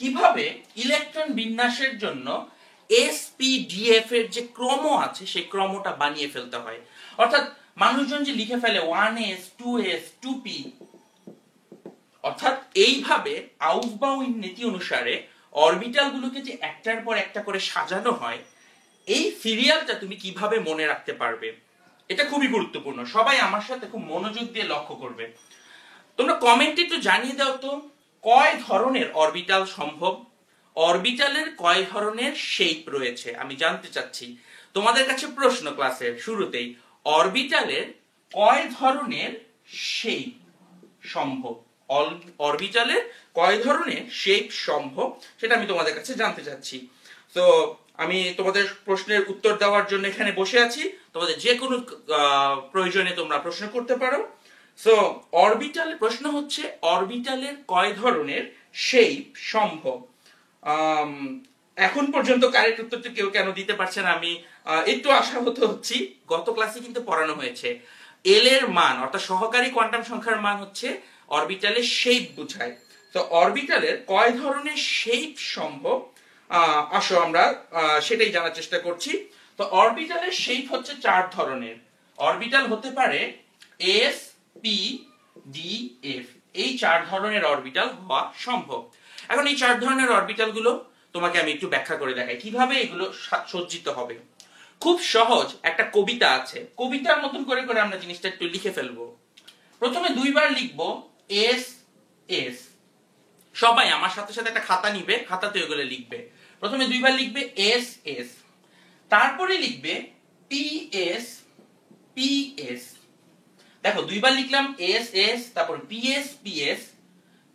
কিভাবে ইলেকট্রন বিন্যাসের জন্য এসপিডিএফ এর যে ক্রম আছে সেই ক্রমটা বানিয়ে ফেলতে হয়। অর্থাৎ মানুষজন যে লিখে ফেলে 1s 2s 2p, অর্থাৎ এইভাবে আউফবাউইন নীতি অনুসারে অরবিটাল গুলোকে যে একটার পর একটা করে সাজানো হয়, এই সিরিয়ালটা তুমি কিভাবে মনে রাখতে পারবে, এটা খুবই গুরুত্বপূর্ণ। সবাই আমার সাথে খুব মনোযোগ দিয়ে লক্ষ্য করবে। তোমরা কমেন্টে একটু জানিয়ে দাও তো, কয় ধরনের অরবিটাল সম্ভব, অরবিটালের কয় ধরনের শেপ রয়েছে আমি জানতে চাচ্ছি। তোমাদের কাছে প্রশ্ন ক্লাসের শুরুতেই, অরবিটালের কয় ধরনের শেপ সম্ভব, অরবিটালের কয় ধরনের শেপ সম্ভব সেটা আমি তোমাদের কাছে জানতে চাচ্ছি। তো আমি তোমাদের প্রশ্নের উত্তর দেওয়ার জন্য এখানে বসে আছি, তোমাদের যে কোনো প্রয়োজনে তোমরা প্রশ্ন করতে পারো। সো অরবিটাল প্রশ্ন হচ্ছে, অরবিটালের কয় ধরনের শেপ সম্ভব। এখন পর্যন্ত কারেক্ট উত্তরটা কেউ কেন দিতে পারছে না, আমি একটু আশাহত হচ্ছি। গত ক্লাসে কিন্তু পড়ানো হয়েছে এল এর মান, অর্থাৎ সহকারী কোয়ান্টাম সংখ্যার মান হচ্ছে অরবিটালের শেপ বোঝায়। তো অরবিটালের কয় ধরনের শেপ সম্ভব, আসো আমরা সেটাই জানার চেষ্টা করছি। তো অরবিটালের শেপ হচ্ছে 4 ধরনের। অরবিটাল হতে পারে এস পি ডি এফ, এই 4 ধরনের অরবিটাল হওয়া সম্ভব। এখন এই 4 ধরনের অরবিটাল গুলো তোমাকে আমি একটু ব্যাখ্যা করে দেখাই কিভাবে এগুলো সজ্জিত হবে। খুব সহজ একটা কবিতা আছে, কবিতার মতন করে করে আমরা জিনিসটা একটু লিখে ফেলবো। প্রথমে 2 বার লিখবো এস এস, সবাই আমার সাথে সাথে একটা খাতা নিবে, খাতাতে ওগুলো লিখবে। প্রথমে 2 বার লিখবে এস এস, তারপরে লিখবে পি এস পি এস। দেখো 2 বার লিখলাম এস এস, তারপর পি এস পি এস,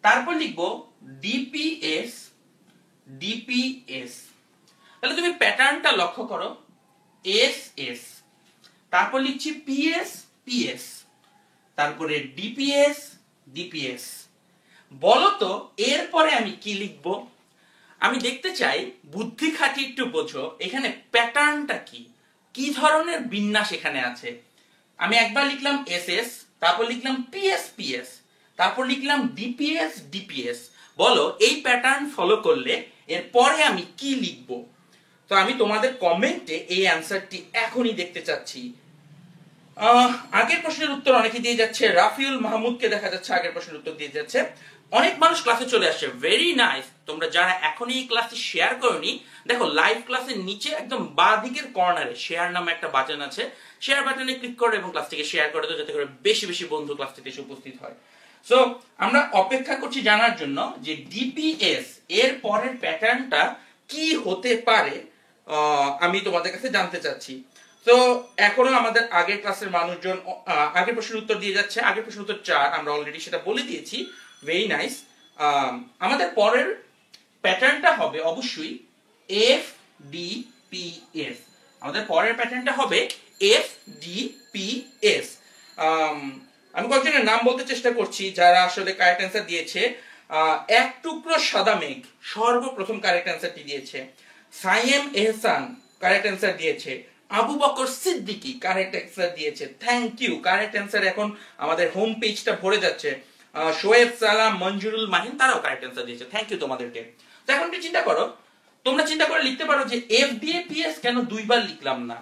তারপর লিখবো ডিপিএস ডিপিএস। তাহলে তুমি প্যাটার্নটা লক্ষ্য করো, এস এস, তারপর লিখছি পিএস পিএস, তারপরে ডিপিএস ডিপিএস। বলতো এরপরে আমি কি লিখবো? আমি দেখতে চাই বুদ্ধি খাটিয়ে একটু বোঝো এখানে প্যাটার্নটা কি, কি ধরনের বিন্যাস এখানে আছে। আমি একবার লিখলাম এস এস, তারপর লিখলাম পিএস পিএস, তারপর লিখলাম ডিপিএস ডিপিএস। বলো এই প্যাটার্ন ফলো করলে এরপরে আমি কি লিখবো? তো আমি তোমাদের কমেন্টে এই অ্যান্সারটি এখনই দেখতে চাচ্ছি। আগের প্রশ্নের উত্তর অনেকে দিয়ে যাচ্ছে, রাফিউল মাহমুদকে দেখা যাচ্ছে আগের প্রশ্নের উত্তর দিয়ে যাচ্ছে। অনেক মানুষ ক্লাসে চলে আসছে, ভেরি নাইস। তোমরা যারা এখন এই ক্লাসটি শেয়ার করনি, দেখো লাইভ ক্লাসের নিচে একদম বাঁ দিকের কর্নারে শেয়ার নামে একটা বাটন আছে, শেয়ার বাটনে ক্লিক করো এবং ক্লাসটিকে শেয়ার করে দাও যাতে করে বেশি বেশি বন্ধু ক্লাসটিতে এসে উপস্থিত হয়। সো আমরা অপেক্ষা করছি জানার জন্য যে ডিপিএস এর পরের প্যাটার্নটা কি হতে পারে, আমি তোমাদের কাছে জানতে চাচ্ছি। তো এখনো আমাদের আগের ক্লাসের মানুষজন আগের প্রশ্নের উত্তর দিয়ে যাচ্ছে, আগের প্রশ্নের উত্তর 4, আমরা অলরেডি সেটা বলে দিয়েছি। Very nice. আমাদের পরের প্যাটার্নটা হবে অবশ্যই এফ ডি পি এস। আমাদের পরের প্যাটার্নটা হবে এফ ডি পি এস। আমি কয়েকজনের নাম বলতে চেষ্টা করছি যারা আসলে কারেক্ট অ্যান্সার দিয়েছে। এক টুকরো সাদা মেঘ সর্বপ্রথম কারেক্ট অ্যান্সারটি দিয়েছে। সাইয়েম এহসান কারেক্ট অ্যান্সার দিয়েছে। আবু বকর সিদ্দিকী কারেক্ট অ্যান্সার দিয়েছে। থ্যাংক ইউ, কারেক্ট অ্যান্সার এখন আমাদের হোম পেজটা ভরে যাচ্ছে। শোয়েব সালাম, মঞ্জুরুল মাহিন, তারাও কারেক্ট অ্যান্সার দিয়েছে। থ্যাংক ইউ তোমাদেরকে। তো এখন কি চিন্তা করো, তোমরা চিন্তা করে লিখতে পারো যে এফডিপিএস কেন 2 বার লিখলাম না।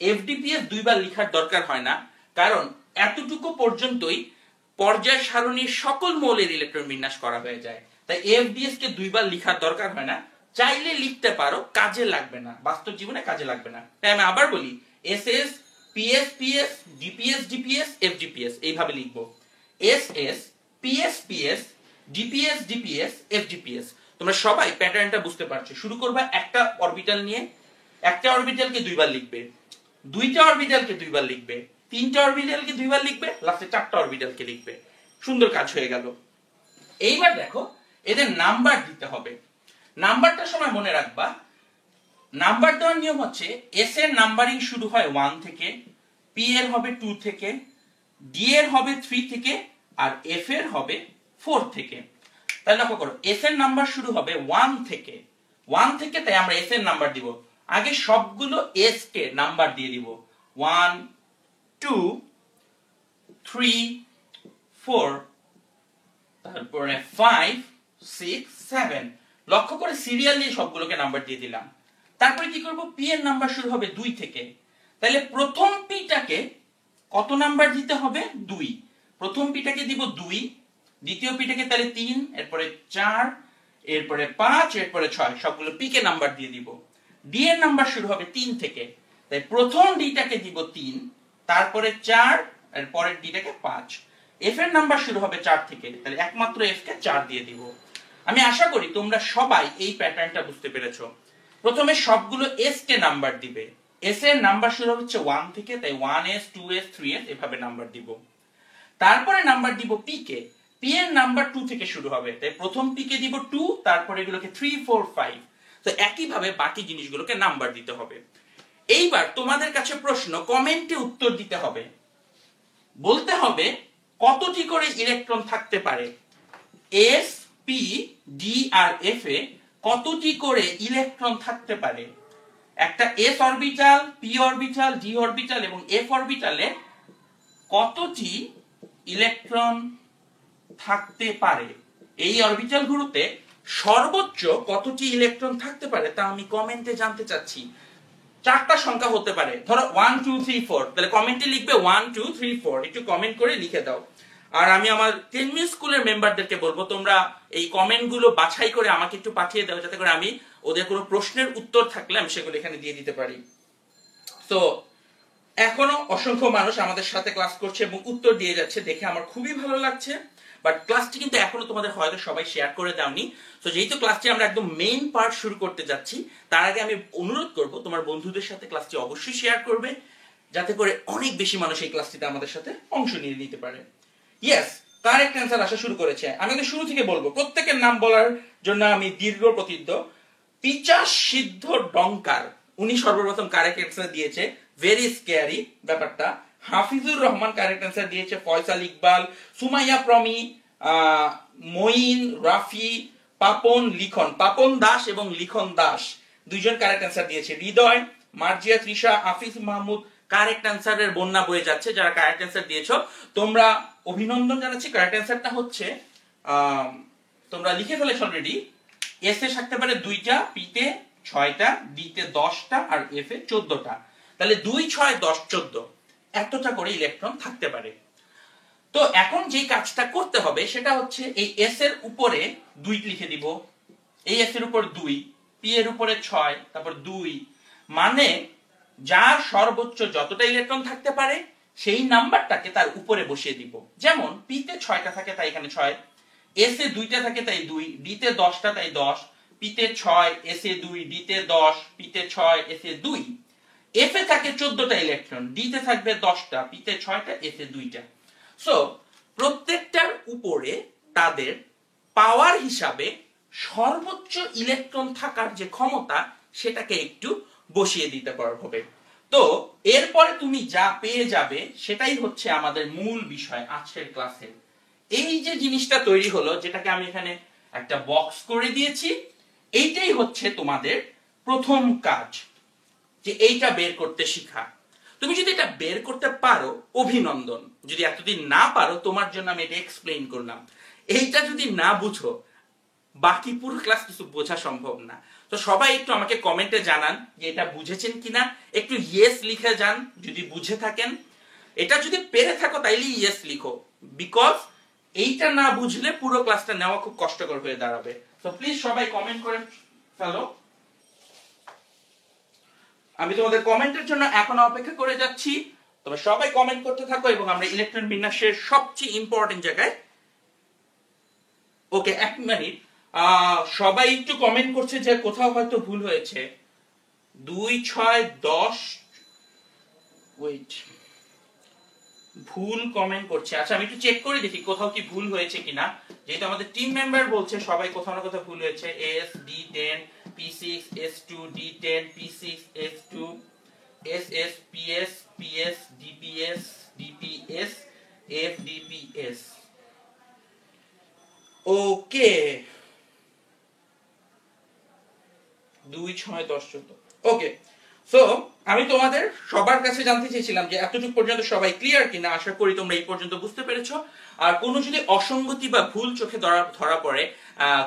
এফডিপিএস 2 বার লিখার দরকার হয় না, কারণ এতটুকু পর্যন্তই পর্যায় সারণীর সকল মৌলের ইলেকট্রন বিন্যাস করা হয়ে যায়। তাই এফডিএস কে 2 বার লিখার দরকার হয় না, চাইলে লিখতে পারো, কাজে লাগবে না, বাস্তব জীবনে কাজে লাগবে না। তাই আমি আবার বলি, S S PS PS DPS DPS FDPS এইভাবে লিখবো। S S PS PS DPS DPS FDPS. তোমরা সবাই প্যাটার্নটা বুঝতে পারছো। শুরু করবা একটা অরবিটাল নিয়ে, একটা অরবিটালকে 2 বার লিখবে, 2টা অরবিটালকে 2 বার লিখবে, 3টা অরবিটালকে 2 বার লিখবে, লাস্টে 4টা অরবিটালকে লিখবে। সুন্দর কাজ হয়ে গেল। এইবার দেখো এদের নাম্বার দিতে হবে। নাম্বারটার সময় মনে রাখবা, নাম্বার দেওয়ার নিয়ম হচ্ছে এস এর নাম্বারিং শুরু হয় 1 থেকে, পি এর হবে 2 থেকে, ডি এর হবে 3 থেকে, আর এফ এর হবে 4 থেকে। তাহলে লক্ষ্য করো এস এর নাম্বার শুরু হবে 1 থেকে, 1 থেকে, তাই আমরা এস এর নাম্বার দিব। আগে সবগুলো এস কে নাম্বার দিয়ে দিব, 1 2 3 4, তারপরে 5 6 7, লক্ষ্য করে সিরিয়াল দিয়ে সবগুলোকে নাম্বার দিয়ে দিলাম। তারপরে কি করব, পি এর নাম্বার শুরু হবে 2 থেকে। তাহলে প্রথম পিটাকে কত নাম্বার দিতে হবে, 2। প্রথম পিটাকে দিব 2, দ্বিতীয় পিটাকে তাহলে 3, এরপরে 4, এরপরে 5, এরপরে 6, সবগুলো পি কে নাম্বার দিয়ে দিব। ডি এর নাম্বার শুরু হবে 3 থেকে, তাই প্রথম ডিটাকে দিব 3, তারপরে 4, এর পরের ডিটাকে 5। এফ এর নাম্বার শুরু হবে 4 থেকে, তাহলে একমাত্র এফ কে 4 দিয়ে দিব। আমি আশা করি তোমরা সবাই এই প্যাটার্নটা বুঝতে পেরেছো। প্রথমে সবগুলো এস কে নাম্বার দিবে, এস এর নাম্বার শুরু হচ্ছে 1 থেকে, তাই 1s 2s 3s এভাবে নাম্বার দিব। তারপরে নাম্বার দিব পি কে, পি এর নাম্বার 2 থেকে শুরু হবে, তাই প্রথম পি কে দিব 2, তারপরে এগুলোকে 3 4 5। তো একই ভাবে বাকি জিনিসগুলোকে নাম্বার দিতে হবে। এইবার তোমাদের কাছে প্রশ্ন, কমেন্টে উত্তর দিতে হবে, বলতে হবে কতটি করে ইলেকট্রন থাকতে পারে। এস, পি, ডি আর এফ এ কতটি করে ইলেকট্রন থাকতে পারে। একটা s orbital, p orbital, d orbital এবং এফ অরবিটালে কতটি ইলেকট্রন থাকতে পারে। এই অরবিটাল গুলোতে সর্বোচ্চ কতটি ইলেকট্রন থাকতে পারে তা আমি কমেন্টে জানতে চাচ্ছি। 4টা সংখ্যা হতে পারে, ধরো 1 2 3 4, তাহলে কমেন্টে লিখবে 1 2 3 4, একটু কমেন্ট করে লিখে দাও। আর আমি আমার 10 মিনিট স্কুলের মেম্বারদেরকে বলবো তোমরা এই কমেন্টগুলো বাছাই করে আমাকে একটু পাঠিয়ে দাও, যাতে করে আমি ওদের কোনো প্রশ্নের উত্তর থাকলে আমি সেগুলো এখানে দিয়ে দিতে পারি। তো এখনো অসংখ্য মানুষ আমাদের সাথে ক্লাস করছে এবং উত্তর দিয়ে যাচ্ছে, দেখে আমার খুবই ভালো লাগছে। বাট ক্লাসটি কিন্তু এখনো তোমাদের হয়তো সবাই শেয়ার করে দাওনি। তো যেহেতু ক্লাসটি আমরা একদম মেইন পার্ট শুরু করতে যাচ্ছি, তার আগে আমি অনুরোধ করব তোমার বন্ধুদের সাথে ক্লাসটি অবশ্যই শেয়ার করবে, যাতে করে অনেক বেশি মানুষ এই ক্লাসটিতে আমাদের সাথে অংশ নিয়ে নিতে পারে। ইয়েস, কারেক্ট অ্যান্সার আসা শুরু করেছে। আমি কিন্তু শুরু থেকে বলবো, প্রত্যেকের নাম বলার জন্য আমি দীর্ঘ প্রতিদ্য। পিচাস সিদ্ধ ডঙ্কার, উনি সর্বপ্রথম কারেক্ট অ্যান্সার দিয়েছে। ভেরি স্ক্যারি ব্যাপারটা। হাফিজুর রহমান কারেক্ট অ্যান্সার দিয়েছে। ফয়সাল ইকবাল, সুমাইয়া প্রমি, মঈন, রাফি, পাপন, লিখন, পাপন দাস এবং লিখন দাস দুইজন কারেক্ট অ্যান্সার দিয়েছে। হৃদয়, মার্জিয়া, তৃষা, আফিজ মাহমুদ কারেক্ট অ্যান্সারের বন্যা বয়ে যাচ্ছে। যারা কারেক্ট অ্যান্সার দিয়েছো তোমরা অভিনন্দন জানাচ্ছি। কারেক্ট অ্যান্সারটা হচ্ছে তোমরা লিখে ফেলেছো অলরেডি। এস এ থাকতে পারে 2টা, পি তে 6টা, ডি তে 10টা আর এফ এ 14টা। তাহলে 2 6 10 14 এতটা করে ইলেকট্রন থাকতে পারে। তো এখন যে কাজটা করতে হবে সেটা হচ্ছে এই এস এর উপরে 2 লিখে দিব, এই এস এর উপর 2, পি এর উপরে 6, তারপর 2, মানে যার সর্বোচ্চ যতটা ইলেকট্রন থাকতে পারে সেই নাম্বারটাকে তার উপরে বসিয়ে দিব। যেমন পি তে 6টা থাকে তাই এখানে 6, এস এ 2টা থাকে তাই 2, ডি তে 10টা তাই 10, পি তে 6, এস এ 2, ডি তে 10, পি তে 6, এস এ 2। এফ এ থাকে 14টা ইলেকট্রন, ডি তে থাকবে 10টা, পি তে 6টা, এস এ 2টা। সো প্রত্যেকটার উপরে তাদের পাওয়ার হিসাবে সর্বোচ্চ ইলেকট্রন থাকার যে ক্ষমতা সেটাকে একটু বসিয়ে দিতে হবে। তো এরপরে তুমি যা পেয়ে যাবে সেটাই হচ্ছে আমাদের মূল বিষয় আজকের ক্লাসে। এই যে জিনিসটা তৈরি হলো, যেটাকে আমি এখানে একটা বক্স করে দিয়েছি, এইটাই হচ্ছে তোমাদের প্রথম কাজ, যে এইটা বের করতে শেখা। তুমি যদি এটা বের করতে পারো অভিনন্দন, যদি এতদিন না পারো তোমার জন্য আমি এটা এক্সপ্লেইন করলাম। এইটা যদি না বুঝো বাকি পুরো ক্লাস কিছু বোঝা সম্ভব না। তো সবাই একটু আমাকে কমেন্টে জানান যে এটা বুঝেছেন কিনা, একটু ইয়েস লিখে যান যদি বুঝে থাকেন। এটা যদি পেরে থাকো তাইলে ইয়েস লিখো, বিকজ এইটা না বুঝলে পুরো ক্লাসটা নেওয়া খুব কষ্টকর হয়ে দাঁড়াবে। তো প্লিজ সবাই কমেন্ট করে ফেলো। আমি তোমাদের কমেন্টের জন্য এখনো অপেক্ষা করে যাচ্ছি। তবে সবাই কমেন্ট করতে থাকো এবং আমরা ইলেকট্রন বিন্যাসের সবচেয়ে ইম্পর্টেন্ট জায়গায়। ওকে, 1 মিনিট। সবাই একটু কমেন্ট করছে যে কোথাও হয়তো ভুল হয়েছে। 2 6 10 ওয়েট, ভুল কমেন্ট করছে। আচ্ছা আমি একটু চেক করে দেখি কোথাও কি ভুল হয়েছে কিনা, যেহেতু আমাদের টিম মেম্বার বলছে সবাই কোথাও না কোথাও ভুল হয়েছে। S D10 P6 S2 D10 P6 S2 SS PS PS DPS DPS FDPS। ওকে, 2 6 10 14। ওকে, সো আমি তোমাদের সবার কাছে জানতে চেয়েছিলাম যে এতটুকু পর্যন্ত সবাই ক্লিয়ার কিনা। আশা করি তোমরা এই পর্যন্ত বুঝতে পেরেছো। আর কোনো যদি অসঙ্গতি বা ভুল চোখে ধরা পড়ে,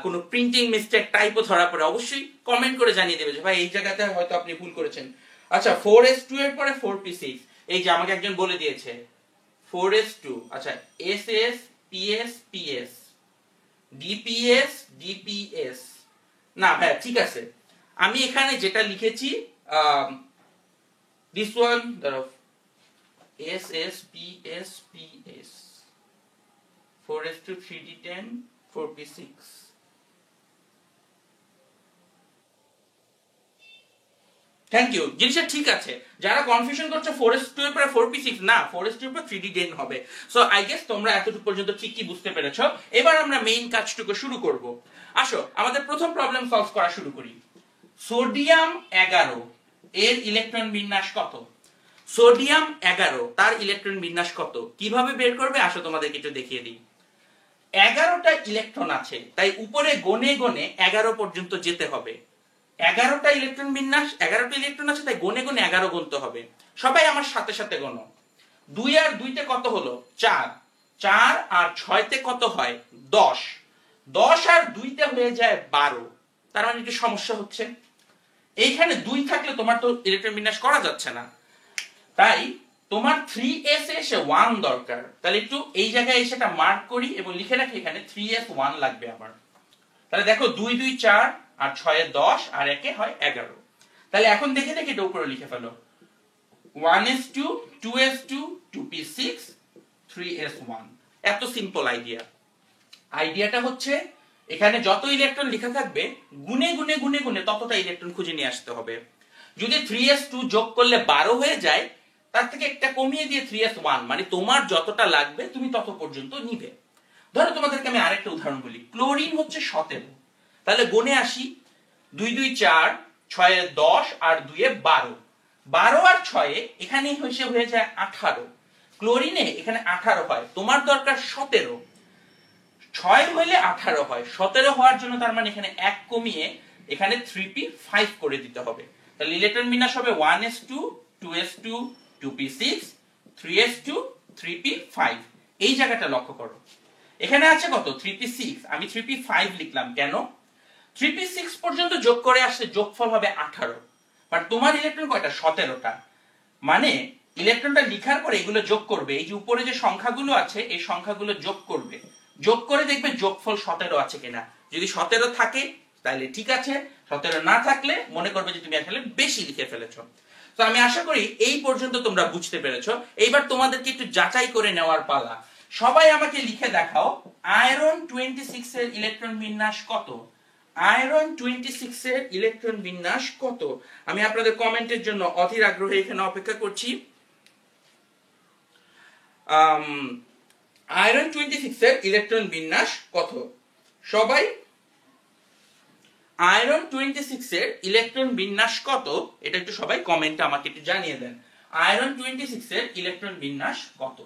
কোনো প্রিন্টিং মিস্টেক টাইপও ধরা পড়ে, অবশ্যই কমেন্ট করে জানিয়ে দেবে যে ভাই এই জায়গাতে হয়তো আপনি ভুল করেছেন। আচ্ছা 4s2 এর পরে 4p6, এই যে আমাকে একজন বলে দিয়েছে 4s2, আচ্ছা ss ps ps dps dps, না ভাই ঠিক আছে, আমি এখানে যেটা লিখেছি this one ss ps ps 4s2 3d10 4p6। Thank you, জিনিসটা ঠিক আছে। যারা কনফিউশন করছে 4s2 এর পরে 4p6, না 4s2 এর পর 3d10 হবে। সো আই গেস তোমরা এতটুকু পর্যন্ত ঠিকই বুঝতে পেরেছো। এবার আমরা মেইন কাজটুকু শুরু করব। আসো আমাদের প্রথম প্রবলেম সলভ করা শুরু করি। সোডিয়াম 11 এর ইলেকট্রন বিন্যাস কত? সোডিয়াম 11 তার ইলেকট্রন বিন্যাস কত কিভাবে বের করবে? আসো তোমাদেরকে একটু দেখিয়ে দিই। 11টা ইলেকট্রন আছে, তাই উপরে গনে গনে 11 পর্যন্ত যেতে হবে। 11টা ইলেকট্রন বিন্যাস, 11টা ইলেকট্রন আছে, তাই গনে গনে 11 গুনতে হবে। সবাই আমার সাথে সাথে গনো। 2 আর 2 তে কত হলো? 4। 4 আর 6 তে কত হয়? 10। 10 আর 2 তে হয়ে যায় 12। তার মানে একটু সমস্যা হচ্ছে। এইখানে 2 থাকলে তোমার তো ইলেকট্রন বিন্যাস করা যাচ্ছে না, তাই তোমার 3s এসে 1 দরকার। তাহলে একটু এই জায়গায় এসে এটা মার্ক করি এবং লিখে রাখি এখানে 3s1 লাগবে আমার। তাহলে দেখো 2 2 4 আর 6 এ 10 আর 1 এ হয় 11। তাহলে এখন দেখে দেখে এটা উপরে লিখে ফেলো 1s2 2s2 2p6 3s1। এত সিম্পল আইডিয়া। আইডিয়াটা হচ্ছে এখানে যত ইলেকট্রন লেখা থাকবে গুনে গুনে গুনে গুনে ততটা ইলেকট্রন খুঁজে নিয়ে আসতে হবে। যদি 3s2 যোগ করলে 12 হয়ে যায়, তার থেকে একটা কমিয়ে দিয়ে 3s1, মানে তোমার যতটা লাগবে তুমি তত পর্যন্ত নিবে। ধরো তোমাদেরকে আমি আরেকটা উদাহরণ বলি। ক্লোরিন হচ্ছে 17, তাহলে গুনে আসি 2 2 4 6 এ 10 আর 2 এ 12। 12 আর 6 এ এখানে হয়ে যায় 18। ক্লোরিনে এখানে 18 হয়, তোমার দরকার 17। 6 হইলে 18 হয়, 17 হওয়ার জন্য তার মানে এখানে 1 কমিয়ে এখানে 3p5 করে দিতে হবে। তাহলে ইলেকট্রন বিন্যাস হবে 1s2 2s2 2p6 3s2 3p5। এই জায়গাটা লক্ষ্য করো, এখানে আছে কত? 3p6, আমি 3p5 লিখলাম কেন? 3p6 পর্যন্ত যোগ করে আসলে যোগফল হবে 18, বাট তোমার ইলেকট্রন কয়টা? 17টা। মানে ইলেকট্রনটা লিখার পরে এগুলো যোগ করবে, এই যে উপরে যে সংখ্যাগুলো আছে এই সংখ্যাগুলো যোগ করবে, যোগ করে দেখবে যোগফল 17 আছে কিনা। যদি 17 থাকে তাহলে ঠিক আছে, 17 না থাকলে মনে করবে যে তুমি আসলে বেশি লিখে ফেলেছো। তো আমি আশা করি এই পর্যন্ত তোমরা বুঝতে পেরেছো। এইবার তোমাদেরকে একটু যাচাই করে নেওয়ার পালা। সবাই আমাকে লিখে দেখাও আয়রন 26 এর ইলেকট্রন বিন্যাস কত? আয়রন 26 এর ইলেকট্রন বিন্যাস কত? আমি আপনাদের কমেন্টের জন্য অধীর আগ্রহে এখানে অপেক্ষা করছি। আয়রন 26 এর ইলেকট্রন বিন্যাস কত? সবাই আয়রন 26 এর ইলেকট্রন বিন্যাস কত এটা একটু সবাই কমেন্টে আমাকে একটু জানিয়ে দেন। আয়রন 26 এর ইলেকট্রন বিন্যাস কত?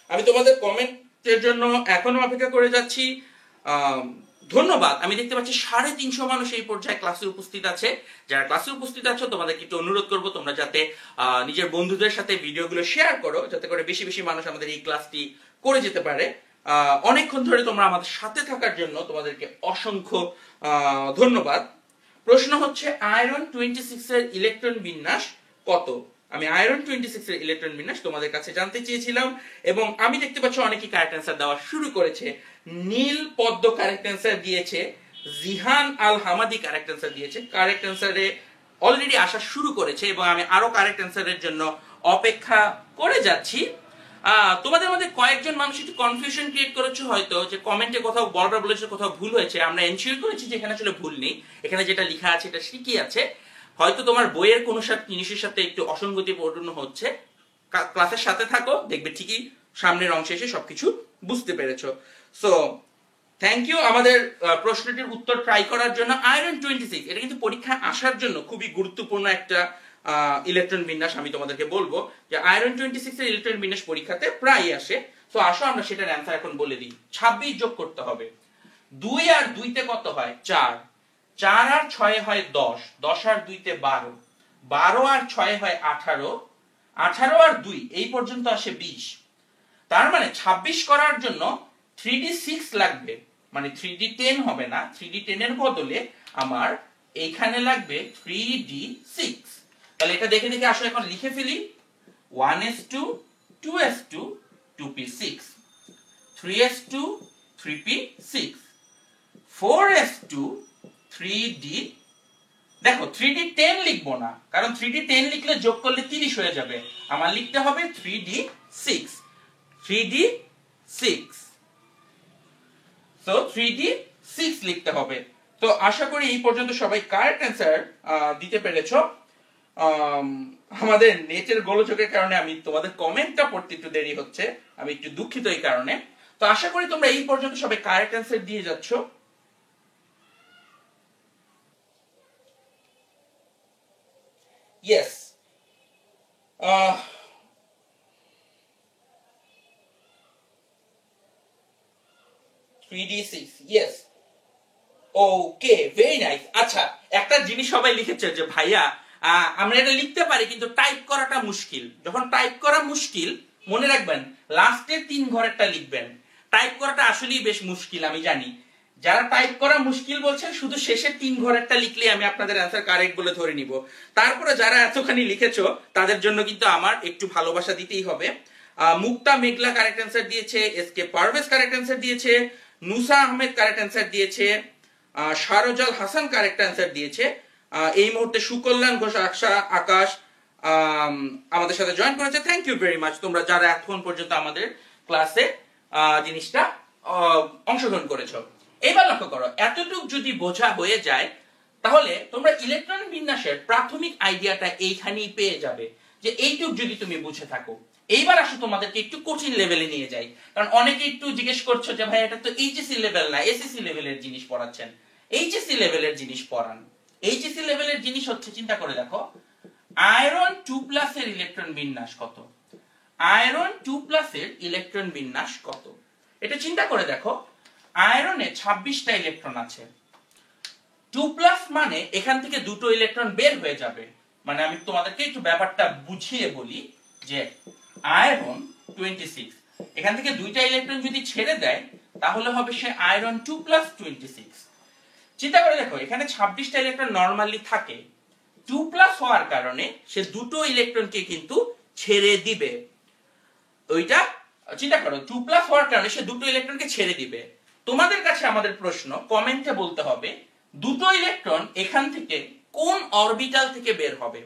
আমি তোমাদের কমেন্টের জন্য এখনো অপেক্ষা করে যাচ্ছি। ধন্যবাদ। আমি দেখতে পাচ্ছি 350 মানুষ এই পর্যায়ে ক্লাসে উপস্থিত আছে। যারা ক্লাসে উপস্থিত আছো তোমাদেরকে একটু অনুরোধ করব তোমরা যাতে নিজের বন্ধুদের সাথে ভিডিওগুলো শেয়ার করো, যাতে করে বেশি বেশি মানুষ আমাদের এই ক্লাসটি করে যেতে পারে। অনেকক্ষণ ধরে তোমরা আমাদের সাথে থাকার জন্য তোমাদেরকে অসংখ্য ধন্যবাদ। প্রশ্ন হচ্ছে আয়রন 26 এর ইলেকট্রন বিন্যাস কত? আমি আয়রন 26 এর ইলেকট্রন বিন্যাস তোমাদের কাছে জানতে চেয়েছিলাম এবং আমি দেখতে পাচ্ছি অনেকেই কারেক্ট অ্যান্সার দেওয়া শুরু করেছে। নীল পদ্ম কারেক্ট অ্যান্সার দিয়েছে, জিহান আল হামাদি কারেক্ট অ্যান্সার দিয়েছে। কারেক্ট অ্যান্সারে অলরেডি আসা শুরু করেছে এবং আমি আরো কারেক্ট অ্যান্সারের জন্য অপেক্ষা করে যাচ্ছি। তোমাদের মধ্যে কয়েকজন মানুষ একটু কনফিউশন ক্রিয়েট করেছে হয়তো, যে কমেন্টে কোথাও বড়রা বলেছে কোথাও ভুল হয়েছে। আমরা এনশিওর করেছি যে এখানে আসলে ভুল নেই, এখানে যেটা লেখা আছে এটা ঠিকই আছে। হয়তো তোমার বইয়ের কোনো জিনিসের সাথে একটু অসঙ্গতিপূর্ণ হচ্ছে। ক্লাসের সাথে থাকো, দেখবে ঠিকই সামনের অংশে এসে সবকিছু বুঝতে পেরেছো। সো থ্যাংক ইউ আমাদের প্রশ্নটির উত্তর ট্রাই করার জন্য। আয়রন 26 এটা কিন্তু পরীক্ষা আসার জন্য খুবই গুরুত্বপূর্ণ একটা ইলেকট্রন বিন্যাস। আমি তোমাদেরকে বলবো যে আয়রন 26 এর ইলেকট্রন বিন্যাস পরীক্ষাতে প্রায় আসে। তো আসো আমরা সেটার অ্যান্সার এখন বলে দিই। 26 যোগ করতে হবে। 2 আর 2 তে কত হয় 4, 4 আর 6 হয় 10, 10 আর 2 তে 12, 12 আর 6 হয় 18, 18 আর 2 এই পর্যন্ত আসে 20। তার মানে 26 করার জন্য 3d6 লাগবে, মানে 3d10 হবে না, 3d10 এর বদলে আমার এইখানে লাগবে 3d6। তাহলে এটা দেখে দেখে আসলে এখন লিখে ফেলি, 1s2 2s2 2p6, 3s2 3p6, 4s2 3d, দেখো 3d10 লিখবো না, কারণ 3d10 লিখলে যোগ করলে 30 হয়ে যাবে, আমার লিখতে হবে 3d6, 3d6, তো 3d6 লিখতে হবে। তো আশা করি এই পর্যন্ত সবাই কারেক্ট অ্যান্সার দিতে পেরেছো। আমাদের নেটের গোলযোগের কারণে আমি তোমাদের কমেন্টটা পড়তে একটু দেরি হচ্ছে, আমি একটু দুঃখিত এই কারণে। তো আশা করি তোমরা এই পর্যন্ত সবাই কারেক্ট অ্যান্সার দিয়ে যাচ্ছ। ইয়েস, 3d6, ইয়েস, ওকে, ভেরি নাইস। আচ্ছা, একটা জিনিস সবাই লিখেছে যে ভাইয়া আমরা এটা লিখতে পারি কিন্তু টাইপ করাটা মুশকিল। যখন টাইপ করা মুশকিল, মনে রাখবেন লাস্টের 3 ঘরেরটা লিখবেন। টাইপ করাটা আসলেই বেশ মুশকিল আমি জানি, যারা টাইপ করা মুশকিল বলছেন শুধু শেষের 3 ঘরেরটা লিখলে আমি আপনাদের অ্যান্সার কারেক্ট বলে ধরে নিব। তারপরে যারা এতখানি লিখেছো তাদের জন্য কিন্তু আমার একটু ভালোবাসা দিতেই হবে। মুক্তা মেঘলা কারেক্ট অ্যান্সার দিয়েছে, এসকে পারভেজ কারেক্ট অ্যান্সার দিয়েছে, নুসা আহমেদ কারেক্ট অ্যান্সার দিয়েছে, শারজাল হাসান কারেক্ট অ্যান্সার দিয়েছে। এই মুহূর্তে সুকল্যাণ ঘোষ আকাশ আমাদের সাথে জয়েন করেছে। থ্যাংক ইউ ভেরি মাচ তোমরা যারা এখন পর্যন্ত আমাদের ক্লাসে জিনিসটা অংশগ্রহণ করেছো। এবার লক্ষ্য করো, এতটুক যদি বোঝা হয়ে যায় তাহলে তোমরা ইলেকট্রন বিন্যাসের প্রাথমিক আইডিয়াটা এইখানেই পেয়ে যাবে, যে এইটুক যদি তুমি বুঝে থাকো। এইবার আসো তোমাদেরকে একটু কঠিন লেভেলে নিয়ে যাই, কারণ অনেকে একটু জিজ্ঞেস করছো যে ভাই এটা তো এইচএসসি লেভেল না, এসএসসি লেভেলের জিনিস পড়াচ্ছেন। এইচএসসি লেভেলের জিনিস পড়ান। এইচএসসি লেভেলের জিনিস হচ্ছে, চিন্তা করে দেখো, আয়রন 2+ এর ইলেকট্রন বিন্যাস কত, আয়রন 2+ এর ইলেকট্রন বিন্যাস কত, এটা চিন্তা করে দেখো। আয়রনে 26টা ইলেকট্রন আছে, 2+ মানে এখান থেকে দুটো ইলেকট্রন বের হয়ে যাবে। মানে আমি তোমাদেরকে একটু ব্যাপারটা বুঝিয়ে বলি, যে আয়রন 26, এখান থেকে দুইটা ইলেকট্রন যদি ছেড়ে দেয় তাহলে হবে সে আয়রন 2+ 26। চিন্তা করে দেখো, এখানে 26টা ইলেকট্রন নরমালি থাকে, 2+ হওয়ার কারণে সে দুটো ইলেকট্রনকে কিন্তু ছেড়ে দিবে। ওইটা চিন্তা করো, 2+ হওয়ার কারণে সে দুটো ইলেকট্রনকে ছেড়ে দিবে। তোমাদের কাছে আমাদের প্রশ্ন, কমেন্টে বলতে হবে দুটো ইলেকট্রন এখান থেকে কোন অরবিটাল থেকে বের হবে।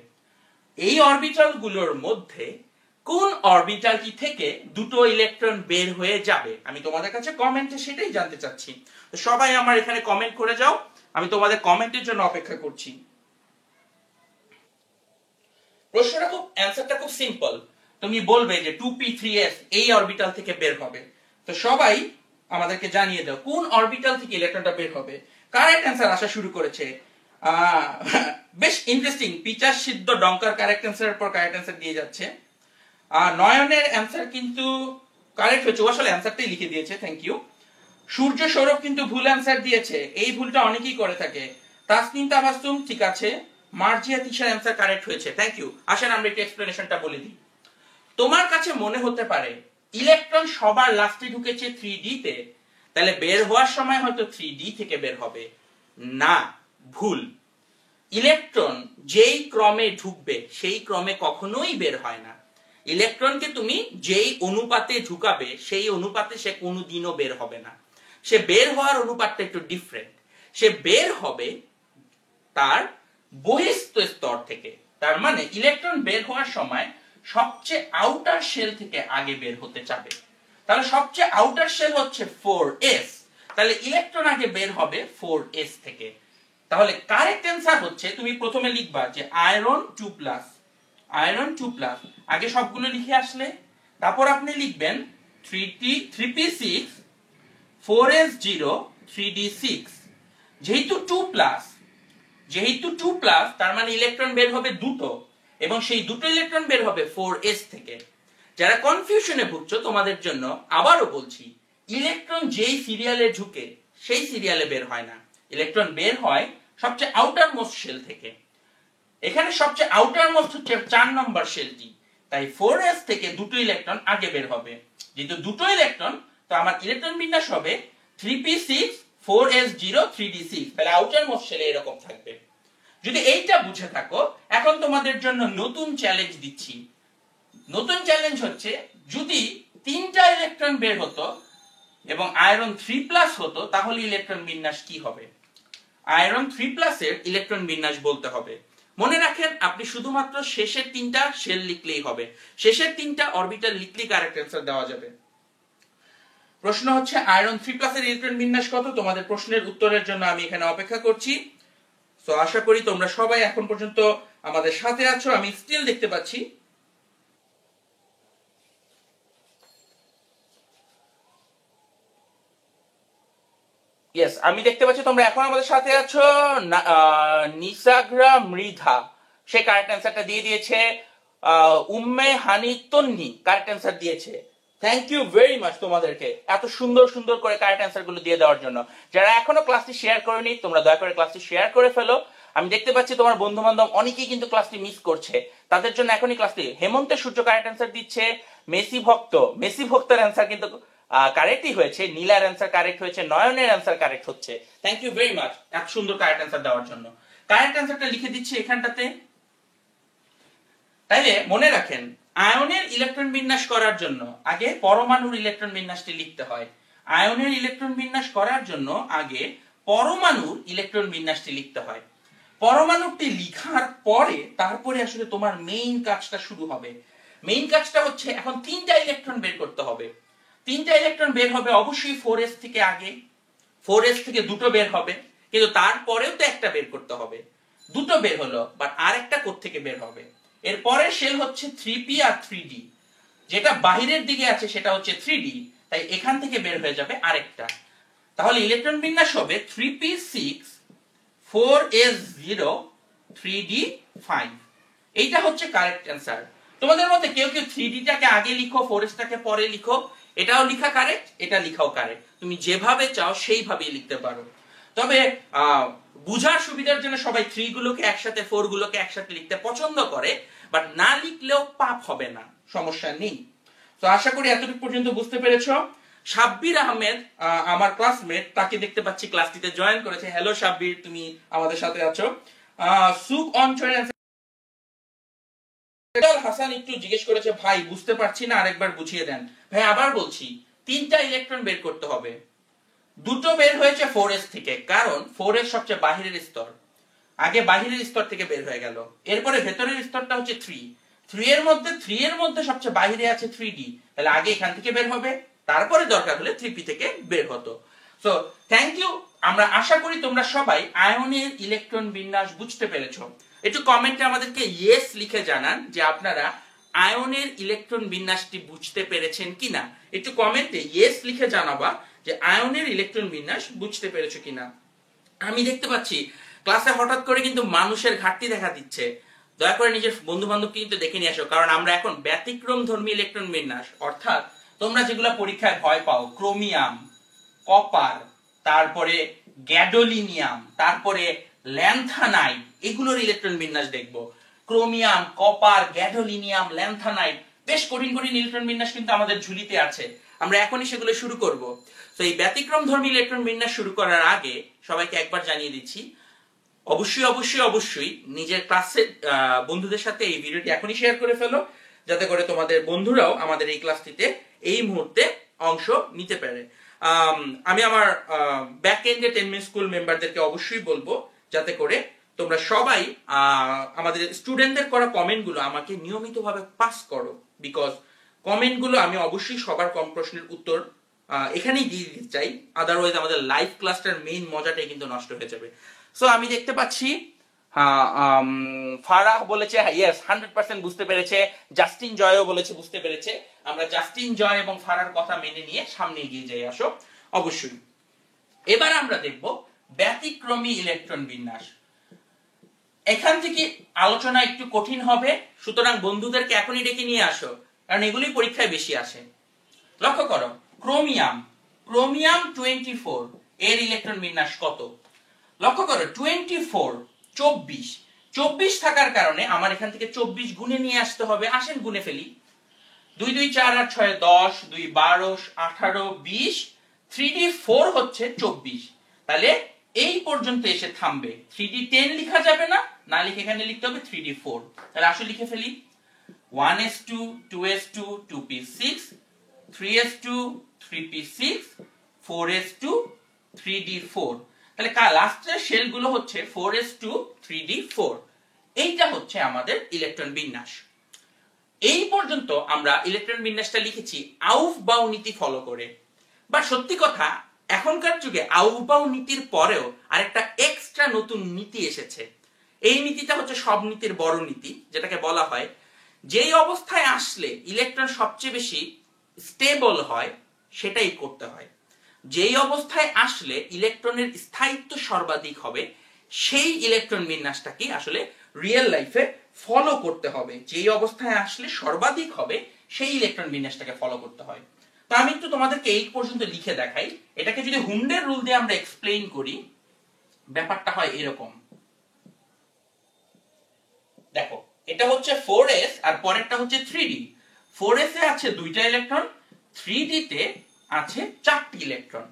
এই অরবিটাল গুলোর মধ্যে কোন অরবিটালটি থেকে দুটো ইলেকট্রন বের হয়ে যাবে, আমি তোমাদের কাছে কমেন্টে সেটাই জানতে চাচ্ছি। তো সবাই আমার এখানে কমেন্ট করে যাও, আমি তোমাদের কমেন্টের জন্য অপেক্ষা করছি। প্রশ্নটা খুব, অ্যানসারটা খুব সিম্পল। তুমি বলবে যে 2p3s এই অরবিটাল থেকে বের হবে। তো সবাই আমাদেরকে জানিয়ে দাও কোন অরবিটাল থেকে ইলেকট্রনটা বের হবে। কারেক্ট অ্যানসার আসা শুরু করেছে। বেশ ইন্টারেস্টিং, পিচাস সিদ্ধ ডঙ্কার কারেক্ট অ্যানসারের পর কারেক্ট অ্যানসার দিয়ে যাচ্ছে। নয়নের অ্যানসার কিন্তু কারেক্ট হয়েছে, আসলে অ্যানসারটাই লিখে দিয়েছে, থ্যাংক ইউ। সূর্য সৌরভ কিন্তু ভুল অ্যানসার দিয়েছে, এই ভুলটা অনেকেই করে থাকে। তাসনিম তাবাসসুম ঠিক আছে, মার্জিয়া তিশার অ্যানসার কারেক্ট হয়েছে, থ্যাংক ইউ। আসেন আমরা একটু এক্সপ্লেনেশনটা বলে দিই। তোমার কাছে মনে হতে পারে ইলেকট্রন সবার লাস্টে ঢুকেছে 3d তে, তাহলে বের হওয়ার সময় হয়তো 3d থেকে বের হবে। না, ভুল। ইলেকট্রন যেই ক্রমে ঢুকবে সেই ক্রমে কখনোই বের হয় না। ইলেকট্রনকে তুমি যেই অনুপাতে ঢুকাবে সেই অনুপাতে সে কোনোদিনও বের হবে না। সে বের হওয়ার অনুপাতটা একটু ডিফারেন্ট। সে বের হবে তার বহিস্থ স্তর থেকে। তার মানে ইলেকট্রন বের হওয়ার সময় সবচেয়ে আউটার শেল থেকে আগে বের হতে চাবে। তাহলে সবচেয়ে আউটার শেল হচ্ছে 4s, তাহলে ইলেকট্রন আগে বের হবে 4s থেকে। তাহলে কারেক্ট অ্যানসার হচ্ছে, তুমি প্রথমে লিখবা যে আয়রন 2+, আয়রন 2+, আগে সবগুলো লিখে আসলে তারপর আপনি লিখবেন 3p6 4s0 3d6। যেহেতু 2+, তার মানে ইলেকট্রন বের হবে দুটো, এবং সেই দুটো ইলেকট্রন বের হবে 4s থেকে। যারা কনফিউশনে ভুগছো তোমাদের জন্য আবারও বলছি, ইলেকট্রন যেই সিরিয়ালে ঢুকে সেই সিরিয়ালে বের হয় না, ইলেকট্রন বের হয় সবচেয়ে আউটার মোস্ট শেল থেকে। এখানে সবচেয়ে আউটার মোস্ট হচ্ছে 4 নম্বর শেলটি, তাই 4s থেকে দুটো ইলেকট্রন আগে বের হবে। যেহেতু দুটো ইলেকট্রন, তো আমার ইলেকট্রন বিন্যাস হবে 3p6 4s0 3d6, তাহলে আউটার মোস্ট শেলে এরকম থাকবে। যদি এইটা বুঝে থাকো, এখন তোমাদের জন্য নতুন চ্যালেঞ্জ দিচ্ছি। নতুন চ্যালেঞ্জ হচ্ছে, যদি 3টা ইলেকট্রন বের হতো এবং আয়রন 3+ হতো, তাহলে ইলেকট্রন বিন্যাস কি হবে? আয়রন 3+ এর ইলেকট্রন বিন্যাস বলতে হবে। মনে রাখেন, আপনি শুধুমাত্র শেষের 3টা শেল লিখলেই হবে, শেষের 3টা অরবিটাল লিখলেই কারেক্ট অ্যান্সার দেওয়া যাবে। প্রশ্ন হচ্ছে আয়রন 3+ এর ইলেকট্রন বিন্যাস কত? তোমাদের প্রশ্নের উত্তরের জন্য আমি এখানে অপেক্ষা করছি। তো আশা করি তোমরা সবাই এখন পর্যন্ত আমাদের সাথে আছো। আমি স্টিল দেখতে পাচ্ছি ইয়েস, আমি দেখতে পাচ্ছি তোমরা এখন আমাদের সাথে আছো। নিসাগ্রা মৃধা সে কারেক্ট অ্যান্সারটা দিয়ে দিয়েছে। উম্মে হানি তন্নি কারেক্ট অ্যান্সার দিয়েছে। থ্যাংক ইউ ভেরি মাচ তোমাদেরকে এত সুন্দর সুন্দর করে কারেক্ট অ্যান্সার গুলো দিয়ে দেওয়ার জন্য। যারা এখনো ক্লাসটি শেয়ার করেনি, তোমরা দয়া করে ক্লাসটি শেয়ার করে ফেলো। আমি দেখতে পাচ্ছি তোমার বন্ধু বান্ধব অনেকেই কিন্তু ক্লাসটি মিস করছে, তাদের জন্য এখনই ক্লাসটি। হেমন্তের সূর্য কারেক্ট অ্যান্সার দিচ্ছে। মেসি ভক্তের অ্যান্সার কিন্তু কারেক্টই হয়েছে। নীলার অ্যান্সার কারেক্ট হয়েছে, নয়নের অ্যান্সার কারেক্ট হচ্ছে। থ্যাংক ইউ ভেরি মাচ এত সুন্দর কারেক্ট অ্যান্সার দেওয়ার জন্য। কারেক্ট অ্যান্সারটা লিখে দিচ্ছি এখানটাতে। তাইলে মনে রাখেন, আয়নের ইলেকট্রন বিন্যাস করার জন্য আগে পরমাণুর ইলেকট্রন বিন্যাসটি লিখতে হয়। আয়নের ইলেকট্রন বিন্যাস করার জন্য আগে পরমাণুর ইলেকট্রন বিন্যাসটি লিখতে হয়। পরমাণুটি লিখার পরে তারপরে আসলে তোমার মেইন কাজটা শুরু হবে। মেইন কাজটা হচ্ছে এখন 3টা ইলেকট্রন বের করতে হবে। 3টা ইলেকট্রন বের হবে অবশ্যই 4s থেকে আগে। 4s থেকে দুটো বের হবে, কিন্তু তারপরেও তো একটা বের করতে হবে। দুটো বের হলো, বাট আরেকটা কোত্থেকে বের হবে? এর পরের শেল হচ্ছে 3p আর 3d। যেটা বাহিরের দিকে আছে সেটা হচ্ছে 3d, তাই এখান থেকে বের হয়ে যাবে আরেকটা। তাহলে ইলেকট্রন বিন্যাস হবে 3p6 4s0 3d5। এইটা হচ্ছে কারেক্ট অ্যান্সার। তোমাদের মধ্যে কেউ কেউ 3d টাকে আগে লিখো, 4s টাকে পরে লিখো, এটাও লিখা কারেক্ট, এটা লিখাও কারেক্ট। তুমি যেভাবে চাও সেইভাবেই লিখতে পারো। তবে বুঝার সুবিধার জন্য সবাই 3 গুলোকে একসাথে 4 গুলোকে একসাথে লিখতে পছন্দ করে, বাট না লিখলেও পাপ হবে না, সমস্যা নেই। তো আশা করি এতটুকু পর্যন্ত বুঝতে পেরেছো। সাব্বির আহমেদ আমার ক্লাসমেট, তাকে দেখতে পাচ্ছি ক্লাসটিতে জয়েন করেছে। হ্যালো সাব্বির, তুমি আমাদের সাথে আছো। সুক অন চয়েস হাসান একটু জিজ্ঞেস করেছে, ভাই বুঝতে পারছি না, আরেকবার বুঝিয়ে দেন। ভাই আবার বলছি, 3টা ইলেকট্রন বের করতে হবে। দুটো বের হয়েছে 4s থেকে, কারণ 4s সবচেয়ে বাহিরের স্তর, আগে বাহিরের স্তর থেকে বের হয়ে গেল। এরপরে ভেতরের স্তরটা হচ্ছে 3 এর মধ্যে সবচেয়ে বাহিরে আছে 3d, তাহলে আগে এখান থেকে বের হবে, তারপরে দরকার হলে 3p থেকে বের হতো। So thank you. আমরা আশা করি তোমরা সবাই আয়নের ইলেকট্রন বিন্যাস বুঝতে পেরেছো। একটু কমেন্টে আমাদেরকে ইয়েস লিখে জানান যে আপনারা আয়নের ইলেকট্রন বিন্যাসটি বুঝতে পেরেছেন কিনা। একটু কমেন্টে ইয়েস লিখে জানাবা যে আয়নের ইলেকট্রন বিন্যাস বুঝতে পেরেছো কিনা। আমি দেখতে পাচ্ছি ক্লাসে হঠাৎ করে কিন্তু মানুষের ঘাটতি দেখা দিচ্ছে। দয়া করে নিজের বন্ধু বান্ধবকে কিন্তু দেখে নিয়ে আসো, কারণ আমরা এখন ব্যতিক্রম ধর্মী ইলেকট্রন বিন্যাস, অর্থাৎ তোমরা যেগুলো পরীক্ষায় ভয় পাও, ক্রোমিয়াম, কপার, তারপরে গ্যাডোলিনিয়াম, তারপরে ল্যান্থানাইট, এগুলোর ইলেকট্রন বিন্যাস দেখবো। ক্রোমিয়াম, কপার, গ্যাডোলিনিয়াম, ল্যান্থানাইট, বেশ কঠিন কঠিন ইলেকট্রন বিন্যাস কিন্তু আমাদের ঝুলিতে আছে। আমরা এখনই সেগুলো শুরু করব। তো এই ব্যতিক্রম ধর্মী ইলেকট্রন বিন্যাস শুরু করার আগে সবাইকে একবার জানিয়ে দিচ্ছি, অবশ্যই অবশ্যই অবশ্যই নিজের ক্লাসের বন্ধুদের সাথে এই ভিডিওটি এখনই শেয়ার করে ফেলো, যাতে করে তোমাদের বন্ধুরাও আমাদের এই ক্লাসটিতে এই মুহূর্তে অংশ নিতে পারে। আমি আমার ব্যাক এন্ডে 10 মিনিট স্কুল মেম্বারদেরকে অবশ্যই বলবো যাতে করে তোমরা সবাই আমাদের স্টুডেন্টদের করা কমেন্টগুলো আমাকে নিয়মিতভাবে পাস করো, বিকজ কমেন্টগুলো আমি অবশ্যই সবার কম প্রশ্নের উত্তর এখানেই দিয়ে দিতে চাই, আদারওয়াইজ আমাদের লাইভ ক্লাসটার মেইন মজাটাই কিন্তু নষ্ট হয়ে যাবে। সো আমি দেখতে পাচ্ছি ফারাহ বলেছে ইয়েস 100% বুঝতে পেরেছে। জাস্টিন জয়ও বলেছে বুঝতে পেরেছে। আমরা জাস্টিন জয় এবং ফারার কথা মেনে নিয়ে সামনে এগিয়ে যাই, আসো অবশ্যই। এবার আমরা দেখব ব্যতিক্রমী ইলেকট্রন বিন্যাস। এখান থেকে আলোচনা একটু কঠিন হবে, সুতরাং বন্ধুদেরকে এখনই ডেকে নিয়ে আসো, কারণ এগুলি পরীক্ষায় বেশি আসে। লক্ষ্য করো, ক্রোমিয়াম 24, এর ইলেকট্রন বিন্যাস কত? লক্ষ্য করো 24 24 থাকার কারণে আমার এখান থেকে 24 গুণে নিয়ে আসতে হবে। আসেন গুণে ফেলি। 2 2 4 8 6 10, 2 12 18 20, 3d4 হচ্ছে 24। তাহলে এই পর্যন্ত এসে থামবে। 3d10 লেখা যাবে না, না লিখে এখানে লিখতে হবে 3d4। তাহলে আসলে লিখে ফেলি 1s2 2s2 2p6 3s2 3p6 4s2 3d4। তাহলে লাস্টের শেলগুলো হচ্ছে 4s2 3d4। এইটা হচ্ছে আমাদের ইলেকট্রন বিন্যাস। এই পর্যন্ত আমরা ইলেকট্রন বিন্যাসটা লিখেছি আউফবাউ নীতি ফলো করে। বা সত্যি কথা, এখনকার যুগে আউফবাউ নীতির পরেও আরেকটা এক্সট্রা নতুন নীতি এসেছে। এই নীতিটা হচ্ছে সব নীতির বড় নীতি, যেটাকে বলা হয় যেই অবস্থায় আসলে ইলেকট্রন সবচেয়ে বেশি স্টেবল হয় সেটাই করতে হয়। যেই অবস্থায় আসলে ইলেকট্রনের স্থায়িত্ব সর্বাধিক হবে সেই ইলেকট্রন বিন্যাসটাকে আসলে রিয়েল লাইফে ফলো করতে হবে। যেই অবস্থায় আসলে সর্বাধিক হবে সেই ইলেকট্রন বিন্যাসটাকে ফলো করতে হয়। তো আমি একটু তোমাদেরকে এই পর্যন্ত লিখে দেখাই। এটাকে যদি হুন্ডের রুল দিয়ে আমরা এক্সপ্লেইন করি, ব্যাপারটা হয় এরকম। দেখো, এটা হচ্ছে 4s আর পরেরটা হচ্ছে 3d। 4s এ আছে 2টা ইলেকট্রন, 3d তে আছে 4টি ইলেকট্রন।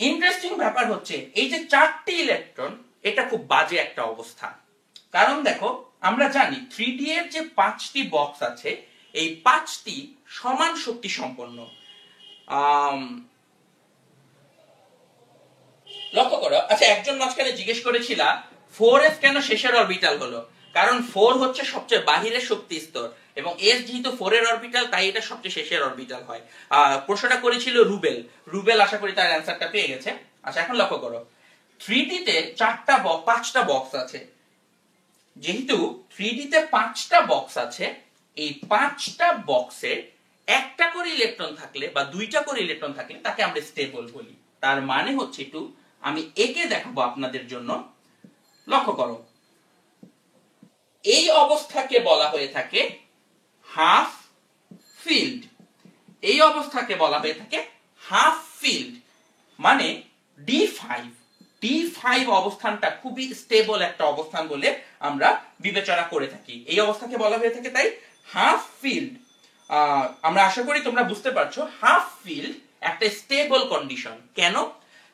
ইন্টারেস্টিং ব্যাপার হচ্ছে এই যে 4টি ইলেকট্রন, এটা খুব বাজে একটা অবস্থা। কারণ দেখো, আমরা জানি 3d এর যে 5টি বক্স আছে এই 5টি সমান শক্তি সম্পন্ন। লক্ষ্য করো, আচ্ছা একজন মাঝখানে জিজ্ঞেস করেছিল 4s কেন শেষের অরবিটাল হলো? কারণ 4 হচ্ছে সবচেয়ে বাহিরের শক্তি স্তর এবং s যেহেতু 4 এর অরবিটাল, তাই এটা সবচেয়ে শেষের অরবিটাল হয়। প্রশ্নটা করেছিল রুবেল আশা করি তার অ্যানসারটা পেয়ে গেছে। আচ্ছা এখন লক্ষ্য করো, 3d তে 5টা বক্স আছে। যেহেতু 3d তে 5টা বক্স আছে, এই 5টা বক্সে একটা করে ইলেকট্রন থাকলে বা 2টা করে ইলেকট্রন থাকলে তাকে আমরা স্টেবল বলি। তার মানে হচ্ছে, একটু আমি একে দেখাবো আপনাদের জন্য। লক্ষ্য করো, এই অবস্থাকে বলা হয়ে থাকে হাফ ফিল্ড। এই অবস্থাকে বলা হয়ে থাকে হাফ ফিল্ড, মানে D5। D5 অবস্থানটা খুবই স্টেবল একটা অবস্থান বলে আমরা বিবেচনা করে থাকি। এই অবস্থাকে বলা হয়ে থাকে তাই হাফ ফিল্ড। আমরা আশা করি তোমরা বুঝতে পারছো, হাফ ফিল্ড একটা স্টেবল কন্ডিশন। কেন?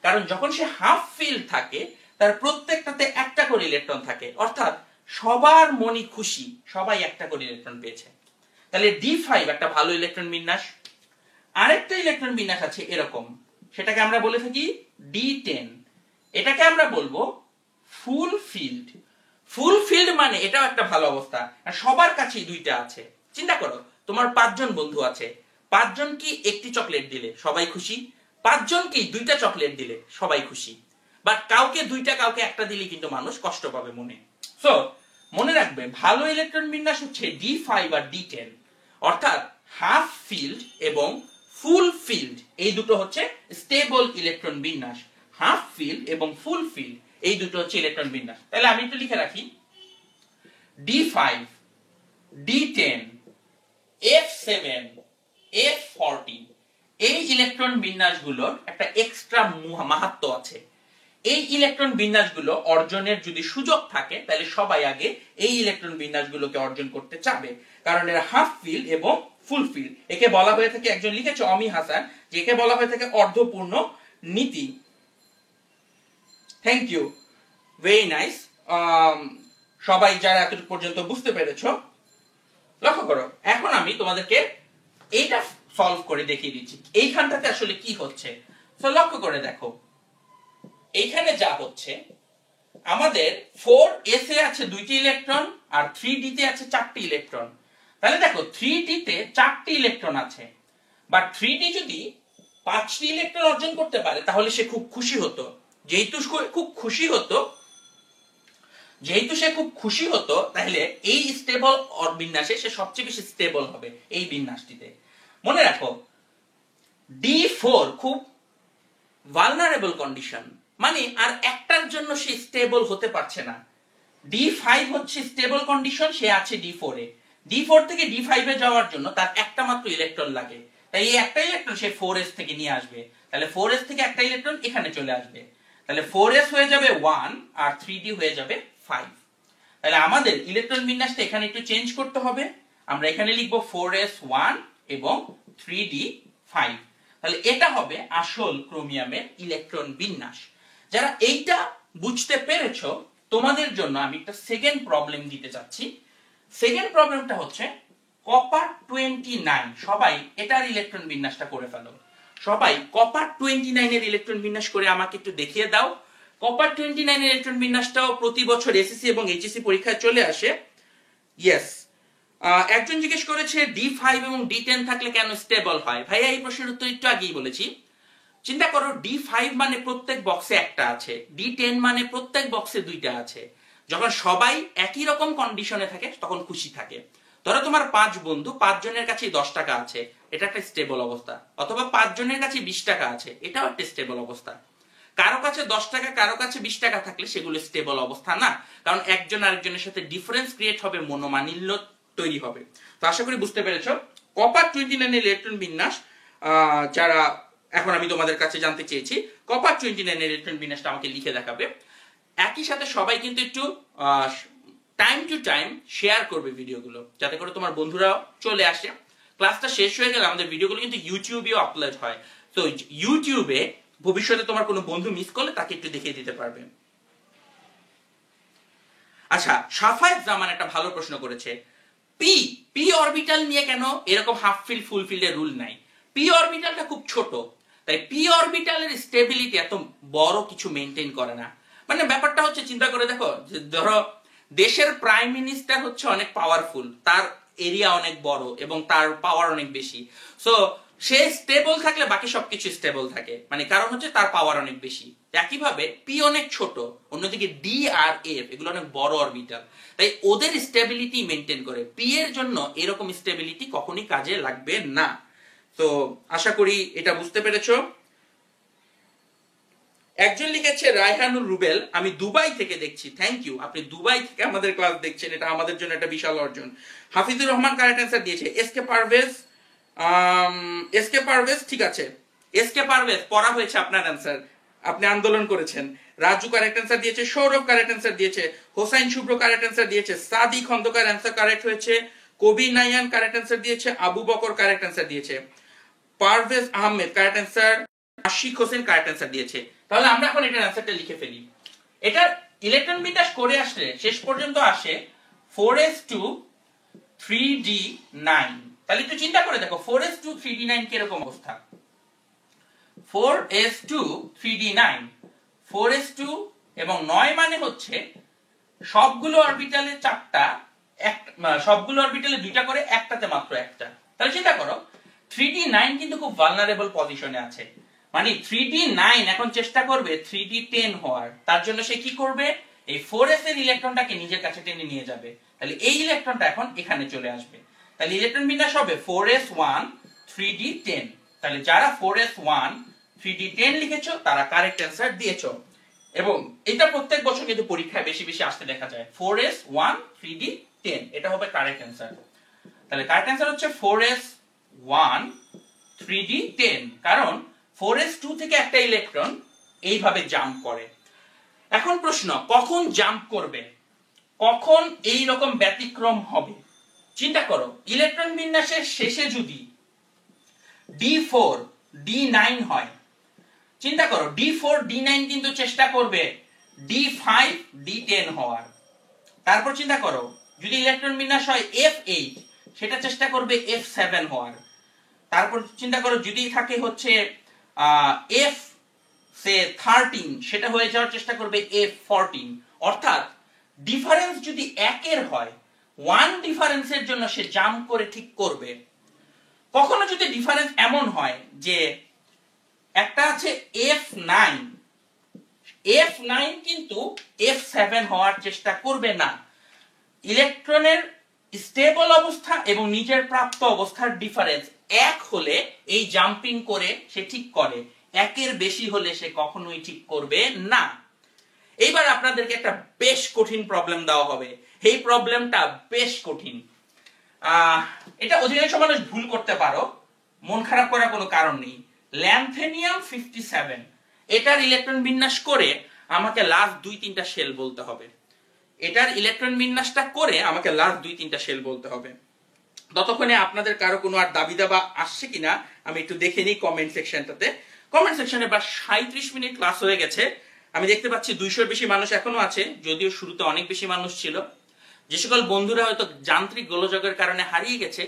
কারণ যখন সে হাফ ফিল্ড থাকে তার প্রত্যেকটাতে একটা করে ইলেকট্রন থাকে, অর্থাৎ সবার মনই খুশি, সবাই একটা করে ইলেকট্রন পেয়েছে। তাহলে D5 একটা ভালো ইলেকট্রন বিন্যাস। আরেকটা ইলেকট্রন বিন্যাস আছে এরকম, সেটাকে আমরা বলে থাকি D10। এটাকে আমরা বলবো ফুল ফিল্ড। ফুল ফিল্ড মানে এটাও একটা ভালো অবস্থা, আর সবার কাছেই 2টা আছে। চিন্তা করো, তোমার 5 জন বন্ধু আছে, 5 জন কি একটি চকলেট দিলে সবাই খুশি, 5 জন কি 2টা চকলেট দিলে সবাই খুশি। বাট কাউকে 2টা কাউকে একটা দিলে কিন্তু মানুষ কষ্ট পাবে মনে। সো মনে রাখবে, ভালো ইলেকট্রন বিন্যাস হচ্ছে D5 আর D10, অর্থাৎ হাফ ফিল্ড এবং ফুল ফিল্ড। এই দুটো হচ্ছে স্টেবল ইলেকট্রন বিন্যাস। হাফ ফিল্ড এবং ফুল ফিল্ড এই দুটো হচ্ছে ইলেকট্রন বিন্যাস। তাহলে আমি একটু লিখে রাখি D5 D10 F7 F40। এই ইলেকট্রন বিন্যাসগুলোর একটা এক্সট্রা মাহাত্ম্য আছে। এই ইলেকট্রন বিন্যাসগুলো অর্জনের যদি সুযোগ থাকে তাহলে সবাই আগে এই ইলেকট্রন বিন্যাসগুলোকে অর্জন করতে চাবে, কারণ এর হাফ ফিল্ড এবং ফুল ফিল্ড। একে বলা হয়ে থাকে, একজন লিখেছে অমি হাসান, যে একে বলা হয়ে থাকে অর্ধপূর্ণ নীতি। Thank you, very nice. সবাই যারা এতটুকু পর্যন্ত বুঝতে পেরেছো, লক্ষ্য করো, এখন আমি তোমাদেরকে এইটা সলভ করে দেখিয়ে দিচ্ছি এইখানটাতে আসলে কি হচ্ছে। তো লক্ষ্য করে দেখো, এইখানে যা হচ্ছে, আমাদের 4s এ আছে 2টি ইলেকট্রন আর 3d তে আছে 4টি ইলেকট্রন। তাহলে দেখো 3d তে 4টি ইলেকট্রন আছে, বাট 3d যদি 5টি ইলেকট্রন অর্জন করতে পারে তাহলে সে খুব খুশি হতো। যেহেতু সে খুব খুশি হতো তাহলে এই স্টেবল বিন্যাসে সে সবচেয়ে বেশি স্টেবল হবে এই বিন্যাসটিতে। মনে রাখো, D4 খুব ভালনারেবল কন্ডিশন, মানে আর একটার জন্য সে স্টেবল হতে পারছে না। D5 হচ্ছে স্টেবল কন্ডিশন, সে আছে D4 এ। D4 থেকে D5 এ যাওয়ার জন্য তার একটা মাত্র ইলেকট্রন লাগে, তাই এই একটা ইলেকট্রন সে 4s থেকে নিয়ে আসবে। তাহলে 4s থেকে একটা ইলেকট্রন এখানে চলে আসবে, তাহলে 4s হয়ে যাবে 1 আর 3d হয়ে যাবে 5। তাহলে আমাদের ইলেকট্রন বিন্যাসটা এখানে একটু চেঞ্জ করতে হবে, আমরা এখানে লিখব 4s 1 এবং 3d 5। তাহলে এটা হবে আসল ক্রোমিয়ামের ইলেকট্রন বিন্যাস। যারা এইটা বুঝতে পেরেছো তোমাদের জন্য আমি একটা সেকেন্ড প্রবলেম দিতে চাচ্ছি। সেকেন্ড প্রবলেমটা হচ্ছে কপার 29। সবাই এটার ইলেকট্রন বিন্যাসটা করে ফেলো। সবাই কপার 29 এর ইলেকট্রন বিন্যাস করে আমাকে একটু দেখিয়ে দাও। কপার 29 এর ইলেকট্রন বিন্যাসটাও প্রতি বছর এসএসসি এবং এইচএসসি পরীক্ষায় চলে আসে। ইয়েস, একজন জিজ্ঞেস করেছে D5 এবং D10 থাকলে কেন স্টেবল হয়। ভাইয়া এই প্রশ্নের উত্তর একটু আগেই বলেছি। চিন্তা করো D5 মানে প্রত্যেক বক্সে একটা আছে, D10 মানে প্রত্যেক বক্সে দুইটা আছে। যখন সবাই একই রকম কন্ডিশনে থাকে তখন খুশি থাকে। ধরো তোমার 5 বন্ধু, 5 জনের কাছে 10 টাকা আছে, এটা একটা স্টেবল অবস্থা। অথবা 5 জনের কাছে 20 টাকা আছে, এটাও একটা স্টেবল অবস্থা। কারো কাছে 10 টাকা, কারো কাছে 20 টাকা থাকলে সেগুলো স্টেবল অবস্থা না, কারণ একজন আরেকজনের সাথে ডিফারেন্স ক্রিয়েট হবে, মনোমালিন্য তৈরি হবে। তো আশা করি বুঝতে পেরেছো কপার 29 এর ইলেকট্রন বিন্যাস। যারা এখন আমি তোমাদের কাছে জানতে চেয়েছি কপার 29 এর ইলেকট্রন বিন্যাসটা আমাকে লিখে দেখাবে। একই সাথে সবাই কিন্তু একটু টাইম টু টাইম শেয়ার করবে ভিডিওগুলো, যাতে করে তোমার বন্ধুরাও চলে আসে। ক্লাসটা শেষ হয়ে গেলে আমাদের ভিডিওগুলো কিন্তু ইউটিউবেও আপলোড হয়, তো ইউটিউবে ভবিষ্যতে তোমার কোনো বন্ধু মিস করলে তাকে একটু দেখিয়ে দিতে পারবে। আচ্ছা, সাফায়েত জামান একটা ভালো প্রশ্ন করেছে, পি অরবিটাল নিয়ে কেন এরকম হাফ ফিল্ড ফুল ফিল্ডের রুল নাই। পি অরবিটালটা খুব ছোট, তাই পি অরবিটালের স্টেবিলিটি এত বড় কিছু মেনটেন করে না। মানে ব্যাপারটা হচ্ছে, চিন্তা করে দেখো, ধরো দেশের প্রাইম মিনিস্টার হচ্ছে অনেক পাওয়ারফুল, তার এরিয়া অনেক বড় এবং তার পাওয়ার অনেক বেশি, সো সে স্টেবল থাকলে বাকি সবকিছু স্টেবল থাকে, মানে কারণ হচ্ছে তার পাওয়ার অনেক বেশি। একইভাবে পি অনেক ছোট, অন্যদিকে ডি আর এফ এগুলো অনেক বড় অরবিটাল, তাই ওদের স্টেবিলিটি মেনটেন করে। পি এর জন্য এরকম স্টেবিলিটি কখনই কাজে লাগবে না। তো আশা করি এটা বুঝতে পেরেছো। একজন লিখেছে রায়হানুর রুবেল, আমি দুবাই থেকে দেখছি। থ্যাংক ইউ, আপনি দুবাই থেকে আমাদের ক্লাস দেখছেন, এটা আমাদের জন্য একটা বিশাল অর্জন। হাফিজুর রহমান কারেক্ট অ্যান্সার দিয়েছে। এসকে পারভেজ ঠিক আছে, এসকে পারভেজ পড়া হয়েছে আপনার অ্যান্সার, আপনি আন্দোলন করেছেন। রাজু কারেক্ট অ্যান্সার দিয়েছে, সৌরভ কারেক্ট অ্যান্সার দিয়েছে, হোসাইন শুভ্র কারেক্ট অ্যান্সার দিয়েছে, সাদি খন্দকার অ্যান্সার কারেক্ট হয়েছে, কবি নাইয়ান কারেক্ট অ্যান্সার দিয়েছে, আবু বকর কারেক্ট অ্যান্সার দিয়েছে, Parvez Ahmed correct answer, Ashiq Hossain correct answer দিয়েছে। তাহলে আমরা এখন এটার অ্যান্সারটা লিখে ফেলি। এটার ইলেকট্রন বিন্যাস করে আসলে শেষ পর্যন্ত আসে 4s2 3d9। তাহলে একটু চিন্তা করে দেখো 4s2 3d9 কিরকম অবস্থা। 4s2 3d9, 4s2 এবং 9 মানে হচ্ছে সবগুলো অরবিটালে 4টা, সবগুলো অরবিটালে 2টা করে, একটাতে মাত্র একটা। তাহলে চিন্তা করো 3d9 কিন্তু খুব ভালনারেবল পজিশনে আছে, মানে 3d9 এখন চেষ্টা করবে 3d10 হওয়ার। তার জন্য সে কি করবে, এই 4s এর ইলেকট্রনটাকে নিজের কাছে টেনে নিয়ে যাবে। তাহলে এই ইলেকট্রনটা এখন এখানে চলে আসবে। তাহলে ইলেকট্রন বিন্যাস হবে 4s1 3d10। তাহলে যারা 4s1 3d10 লিখেছো তারা কারেক্ট অ্যান্সার দিয়েছো, এবং এটা প্রত্যেক বছর কিন্তু পরীক্ষায় বেশি বেশি আসতে দেখা যায়। 4s1 3d10 এটা হবে কারেক্ট অ্যান্সার। তাহলে কারেক্ট অ্যান্সার হচ্ছে 4s1 3d10, কারণ 4s2 থেকে একটা ইলেকট্রন এইভাবে জাম্প করে। এখন প্রশ্ন, কখন জাম্প করবে, কখন এই রকম ব্যতিক্রম হবে। চিন্তা করো ইলেকট্রন বিন্যাসের শেষে যদি D4 D9 হয়, চিন্তা করো D4 D9 কিন্তু চেষ্টা করবে D5 D10 হওয়ার। তারপর চিন্তা করো যদি ইলেকট্রন বিন্যাস হয় F8, সেটা চেষ্টা করবে F7 হওয়ার। তারপর চিন্তা করো যদি থাকে হচ্ছে F13, সেটা হয়ে যাওয়ার চেষ্টা করবে F14। অর্থাৎ ডিফারেন্স যদি 1 এর হয়, 1 ডিফারেন্সের জন্য সে জাম্প করে ঠিক করবে। কখনো যদি ডিফারেন্স এমন হয় যে একটা আছে F9, F9 কিন্তু F7 হওয়ার চেষ্টা করবে না। ইলেকট্রনের স্টেবল অবস্থা এবং নিজের প্রাপ্ত অবস্থার ডিফারেন্স 1 হলে এই জাম্পিং করে সে ঠিক করে, 1 এর বেশি হলে সে কখনোই ঠিক করবে না। এইবার আপনাদেরকে একটা বেশ কঠিন প্রবলেম দেওয়া হবে। এই প্রবলেমটা বেশ কঠিন, এটা অধিকাংশ মানুষ ভুল করতে পারো, মন খারাপ করার কোনো কারণ নেই। ল্যান্থেনিয়াম 57, এটার ইলেকট্রন বিন্যাস করে আমাকে লাস্ট 2-3টা শেল বলতে হবে। এটার ইলেকট্রন বিন্যাসটা করে আমাকে লাস্ট 2-3টা শেল বলতে হবে। ততক্ষণে আপনাদের কারো কোনো আর দাবি দাবা আসছে কিনা আমি একটু দেখে নিই কমেন্ট সেকশনটাতে। কমেন্ট সেকশনে প্রায় 37 মিনিট ক্লাস হয়ে গেছে। আমি দেখতে পাচ্ছি 200-এর বেশি মানুষ এখনো আছে, যদিও শুরুতে অনেক বেশি মানুষ ছিল। যে সকল বন্ধুরা হয়তো যান্ত্রিক গোলযোগের কারণে হারিয়ে গেছে,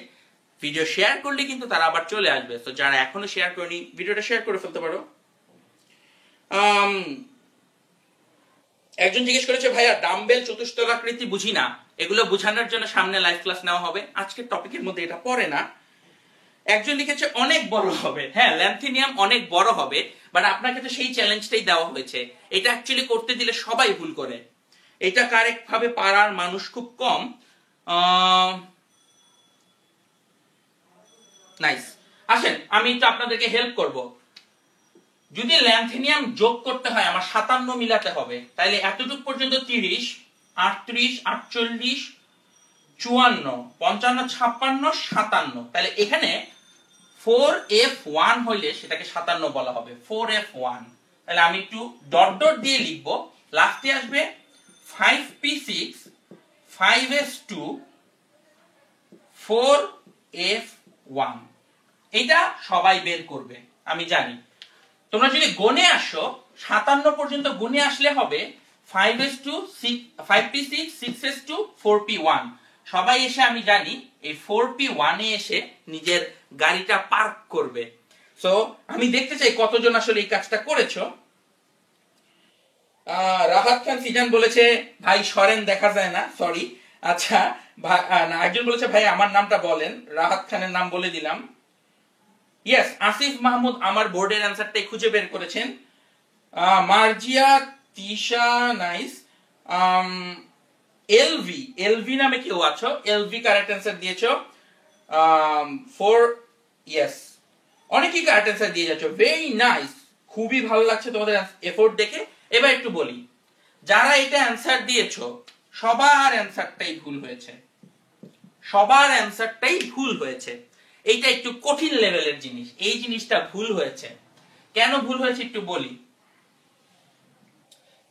ভিডিও শেয়ার করলে কিন্তু তারা আবার চলে আসবে। তো যারা এখনো শেয়ার করেনি, ভিডিওটা শেয়ার করে ফেলতে পারো। একজন জিজ্ঞেস করেছে, ভাইয়া ডাম্বেল চতুস্তলাকৃতি বুঝি না, এগুলো বোঝানোর জন্য সামনে লাইভ ক্লাস নেওয়া হবে, আজকের টপিকের মধ্যে এটা পড়ে না। একজন লিখেছে অনেক বড় হবে। হ্যাঁ, ল্যান্থেনিয়াম অনেক বড় হবে, বাট আপনাকে তো সেই চ্যালেঞ্জটাই দেওয়া হয়েছে। এটা অ্যাকচুয়ালি করতে দিলে সবাই ভুল করে, এটা কারেক্ট ভাবে পারার মানুষ খুব কম। নাইস, আসেন আমি তো আপনাদেরকে হেল্প করব। যদি ল্যান্থেনিয়াম যোগ করতে হয় আমার 57 মিলাতে হবে, তাহলে এতটুকু পর্যন্ত 30, 38, 48, 54, 55, 56, 57, তাহলে এখানে 4f1 হইলে সেটাকে 57 বলা হবে, 4f1। তাহলে আমি একটু ডট ডট দিয়ে লিখবো, লাস্টে আসবে 5p6, 5s2, 4f1। এটা সবাই বের করবে আমি জানি। তোমরা যদি গণে আসো 57 পর্যন্ত গুণে আসলে হবে 5s2, 5p6, 6s2, 4p1। সবাই এসে আমি জানি এই 4p1 এ এসে নিজের গাড়িটা পার্ক করবে। সো আমি দেখতে চাই কতজন আসলে এই কাজটা করেছো। রাহাত খান সিজান বলেছে, ভাই সরেন দেখা যায় না, সরি। আচ্ছা, একজন বলেছে ভাই আমার নামটা বলেন, রাহাত খানের নাম বলে দিলাম। ইয়েস, আসিফ মাহমুদ আমার বোর্ডের অ্যান্সারটাই খুঁজে বের করেছেন। Marjia Tisha nice. LV, LV নামে কেউ আছো, এলভি কারেক্ট অ্যান্সার দিয়েছো। 4, ইয়েস, অনেকেই কারেক্ট অ্যান্সার দিয়ে যাচ্ছ, ভেরি নাইস, খুবই ভালো লাগছে তোমাদের এফোর্ট দেখে। এবার একটু বলি, যারা এটা অ্যান্সার দিয়েছো সবার অ্যান্সারটাই ভুল হয়েছে, সবার অ্যান্সারটাই ভুল হয়েছে। এইটা একটু কঠিন লেভেলের জিনিস, এই জিনিসটা ভুল হয়েছে। কেন ভুল হয়েছে একটু বলি,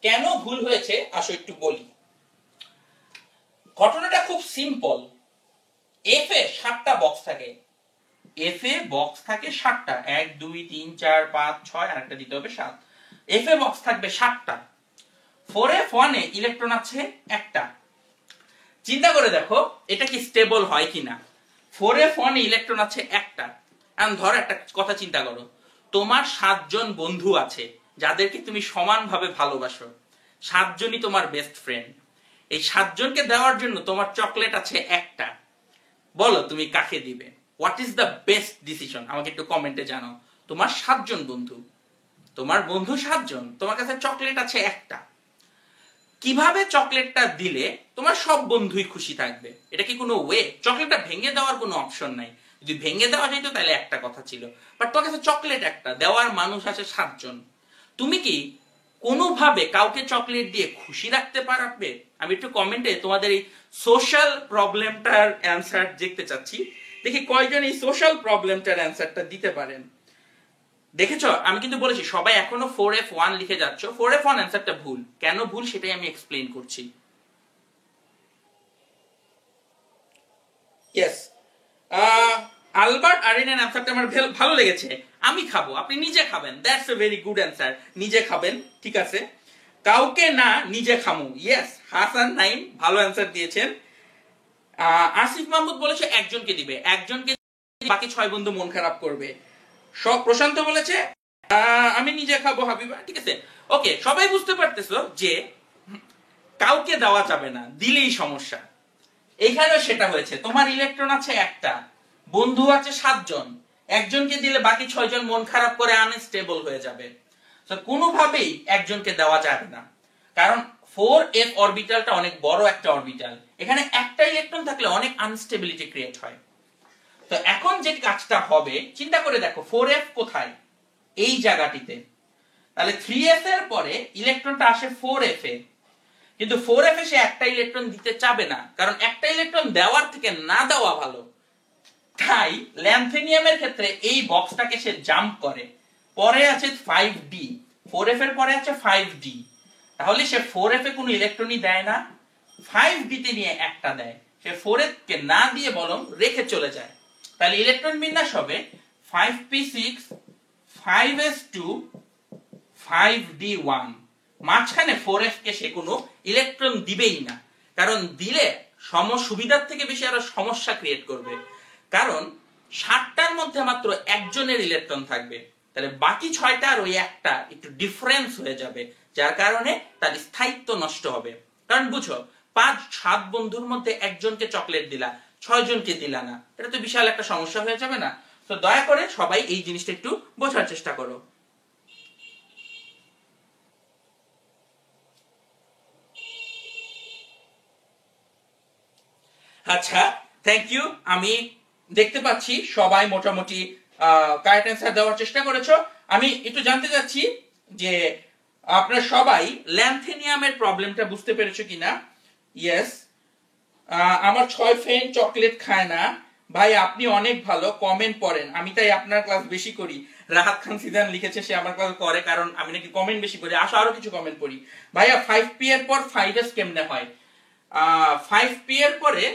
কেন ভুল হয়েছে আসো একটু বলি। ঘটনাটা খুব সিম্পল। এফ এ 7টা বক্স থাকে, এফ এ বক্স থাকে 7টা, 1 2 3 4 5 6, আর একটা দিতে হবে 7। এফ এ বক্স থাকবে 7টা, 4f1 এ ইলেকট্রন আছে একটা। চিন্তা করে দেখো এটা কি স্টেবল হয় কিনা। 4f1 এ ইলেকট্রন আছে একটা, এখন ধরো একটা কথা চিন্তা করো, তোমার 7 জন বন্ধু আছে যাদেরকে তুমি সমানভাবে ভালোবাসো, 7 জনই তোমার বেস্ট ফ্রেন্ড। এই 7 জনকে দেওয়ার জন্য তোমার চকলেট আছে একটা, বলো তুমি কাকে দিবে? What is the best decision আমাকে একটু কমেন্টে জানাও। তোমার 7 জন বন্ধু, তোমার বন্ধু 7 জন, তোমার কাছে চকলেট আছে একটা, কিভাবে চকলেটটা দিলে তোমার সব বন্ধুই খুশি থাকবে? এটা কি কোনো ওয়ে? চকলেটটা ভেঙে দেওয়ার কোনো অপশন নাই, যদি ভেঙে দেওয়া যেত তাহলে একটা কথা ছিল, বাট তোমার কাছে চকলেট একটা, দেওয়ার মানুষ আছে 7 জন। তুমি কি কোনোভাবে কাউকে চকলেট দিয়ে খুশি রাখতে পারবে? আমি একটু কমেন্টে তোমাদের এই সোশ্যাল প্রবলেমটার অ্যান্সার দেখতে চাচ্ছি, দেখি কয়জন এই সোশ্যাল প্রবলেমটার অ্যান্সারটা দিতে পারেন। দেখেছো, আমি কিন্তু বলেছি সবাই এখনো 4f1 লিখে যাচ্ছ। 4f1 অ্যান্সারটা ভুল, কেন ভুল সেটাই আমি এক্সপ্লেইন করছি। ইয়েস, আলবার্ট আরিনের অ্যান্সারটা আমার ভালো লেগেছে। আমি খাবো, আপনি নিজে খাবেন, that's a very good answer. নিজে খাবেন, ঠিক আছে, কাউকে না নিজে খামু। ইয়েস, হাসান নাইম ভালো অ্যান্সার দিয়েছেন। আসিফ মাহমুদ বলেছে একজনকে দিবে, একজনকে বাকি 6 বন্ধু মন খারাপ করবে। প্রশান্ত বলেছে আমি নিজে খাবো হাবিবা, ঠিক আছে, ওকে, সবাই বুঝতে পারতেছো যে কাউকে দেওয়া যাবে না, দিলেই সমস্যা। এখানেও সেটা হয়েছে, তোমার ইলেকট্রন আছে একটা, বন্ধু আছে 7 জন, একজনকে দিলে বাকি 6 জন মন খারাপ করে আনস্টেবল হয়ে যাবে। তো কোনোভাবেই একজনকে দেওয়া যাবে না, কারণ 4f অরবিটালটা অনেক বড় একটা অরবিটাল, এখানে একটা ইলেকট্রন থাকলে অনেক আনস্টেবিলিটি ক্রিয়েট হয়। তো এখন যে কাজটা হবে চিন্তা করে দেখো, 4f কোথায়? এই জায়গাটিতে, তাহলে 3f এর পরে ইলেকট্রনটা আসে 4f এ, কিন্তু 4f এ সে একটা ইলেকট্রন দিতে চাবে না, কারণ একটা ইলেকট্রন দেওয়ার থেকে না দেওয়া ভালো। তাই ল্যান্থেনিয়ামের ক্ষেত্রে এই বক্সটাকে সে জাম্প করে, পরে আছে 5d, 4f এর পরে আছে 5d, তাহলে সে 4f এ কোনো ইলেকট্রনই দেয় না, 5d তে নিয়ে একটা দেয়, সে 4f কে না দিয়ে বরং রেখে চলে যায়। তাহলে ইলেকট্রন বিন্যাস হবে 5p6 5s2 5d1। মাঝখানে 4f কে সে কোনো ইলেকট্রন দিবেই না, কারণ দিলে সুবিধার থেকে বেশি আরো সমস্যা ক্রিয়েট করবে, কারণ 7টার মধ্যে মাত্র একজনের ইলেকট্রন থাকবে, তাহলে বাকি 6টা আর ওই একটা একটু ডিফারেন্স হয়ে যাবে, যার কারণে তার স্থায়িত্ব নষ্ট হবে। কারণ বুঝো 5-7 বন্ধুর মধ্যে একজনকে চকলেট দিলা, 6 জনকে দিলা না, এটা তো বিশাল একটা সমস্যা হয়ে যাবে না? তো দয়া করে সবাই এই জিনিসটা একটু বোঝার চেষ্টা করো। আচ্ছা, থ্যাংক ইউ। আমি দেখতে পাচ্ছি সবাই মোটামুটি কারেক্ট অ্যান্সার দেওয়ার চেষ্টা করেছো। আমি একটু জানতে চাচ্ছি যে আপনারা সবাই ল্যান্থেনিয়ামের প্রবলেমটা বুঝতে পেরেছো কিনা। ইয়েস, আমার 6 ফ্রেন্ড চকলেট খায় না। ভাই আপনি অনেক ভালো, কমেন্ট পড়েন, আমি তাই আপনার ক্লাস বেশি করি। রাহাত খান সিদ্ধান লিখেছে সে আমার ক্লাস করে কারণ আমি নাকি কমেন্ট বেশি করি। আসো আরো কিছু কমেন্ট পড়ি। ভাইয়া 5p এর পর 5s কেমনে হয়? 5p এর পরে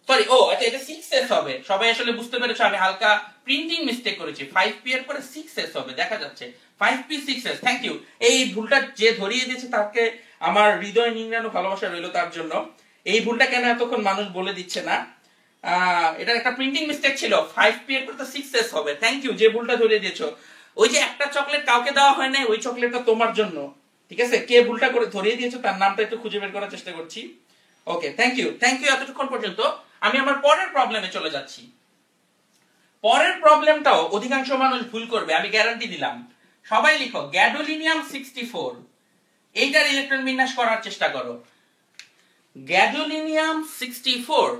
সরি, ও আচ্ছা, এটা 6s হবে। সবাই আসলে বুঝতে পেরেছো, আমি হালকা প্রিন্টিং মিস্টেক করেছি। 5p এর পরে 6s হবে, দেখা যাচ্ছে 5p 6s। Thank you. এই ভুলটা যে ধরিয়ে দিয়েছে তাকে আমার হৃদয় নিংড়ানো ভালোবাসা রইল তার জন্য। এই ভুলটা কেন এতক্ষণ মানুষ বলে দিচ্ছে না? এটা একটা প্রিন্টিং মিস্টেক ছিল, 5p এর পরে তো 6s হবে। থ্যাংক ইউ যে ভুলটা ধরিয়ে দিয়েছো। ওই যে একটা চকলেট কাউকে দেওয়া হয় না, ওই চকলেটটা তোমার জন্য, ঠিক আছে? কে ভুলটা করে ধরিয়ে দিয়েছো তার নামটা একটু খুঁজে বের করার চেষ্টা করছি। ওকে, থ্যাংক ইউ, থ্যাংক ইউ এতক্ষণ পর্যন্ত। আমি আমার পরের প্রবলেমে চলে যাচ্ছি। পরের প্রবলেমটাও অধিকাংশ মানুষ ভুল করবে, আমি গ্যারান্টি দিলাম। সবাই লিখো গ্যাডোলিনিয়াম 64, এইটার ইলেকট্রন বিন্যাস করার চেষ্টা করো। গ্যাডোলিনিয়াম 64,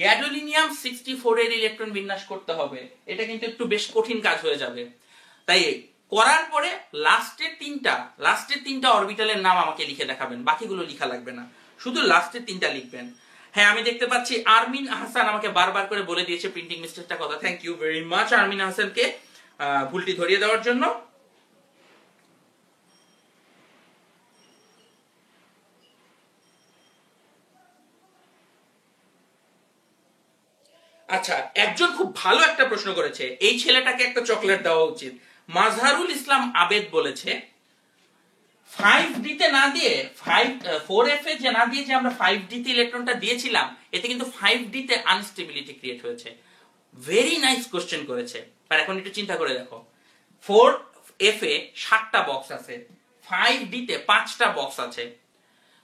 গ্যাডোলিনিয়াম 64 এর ইলেকট্রন বিন্যাস করতে হবে। এটা কিন্তু একটু বেশ কঠিন কাজ হয়ে যাবে, তাই করার পরে লাস্টের তিনটা অরবিটালের নাম আমাকে লিখে দেখাবেন, বাকিগুলো লেখা লাগবে না, শুধু লাস্টের 3টা লিখবেন। হ্যাঁ, আমি দেখতে পাচ্ছি আরমিন হাসান আমাকে বারবার করে বলে দিয়েছে প্রিন্টিং মিস্টেকটা কথা। Thank you very much Armin হাসানকে ভুলটি ধরিয়ে দেওয়ার জন্য। আচ্ছা, একজন খুব ভালো একটা প্রশ্ন করেছে, এই ছেলেটাকে একটা চকলেট দেওয়া উচিত। মাজহারুল ইসলাম আবেদ বলেছে 5d তে না দিয়ে 4f এ যে না দিয়ে যে আমরা 5d তে ইলেকট্রনটা দিয়েছিলাম, এতে কিন্তু 5d তে আনস্টেবিলিটি ক্রিয়েট হয়েছে। ভেরি নাইস কোশ্চেন করেছে। আর এখন একটু চিন্তা করে দেখো, 4f এ 7টা বক্স আছে, 5d তে 5টা বক্স আছে।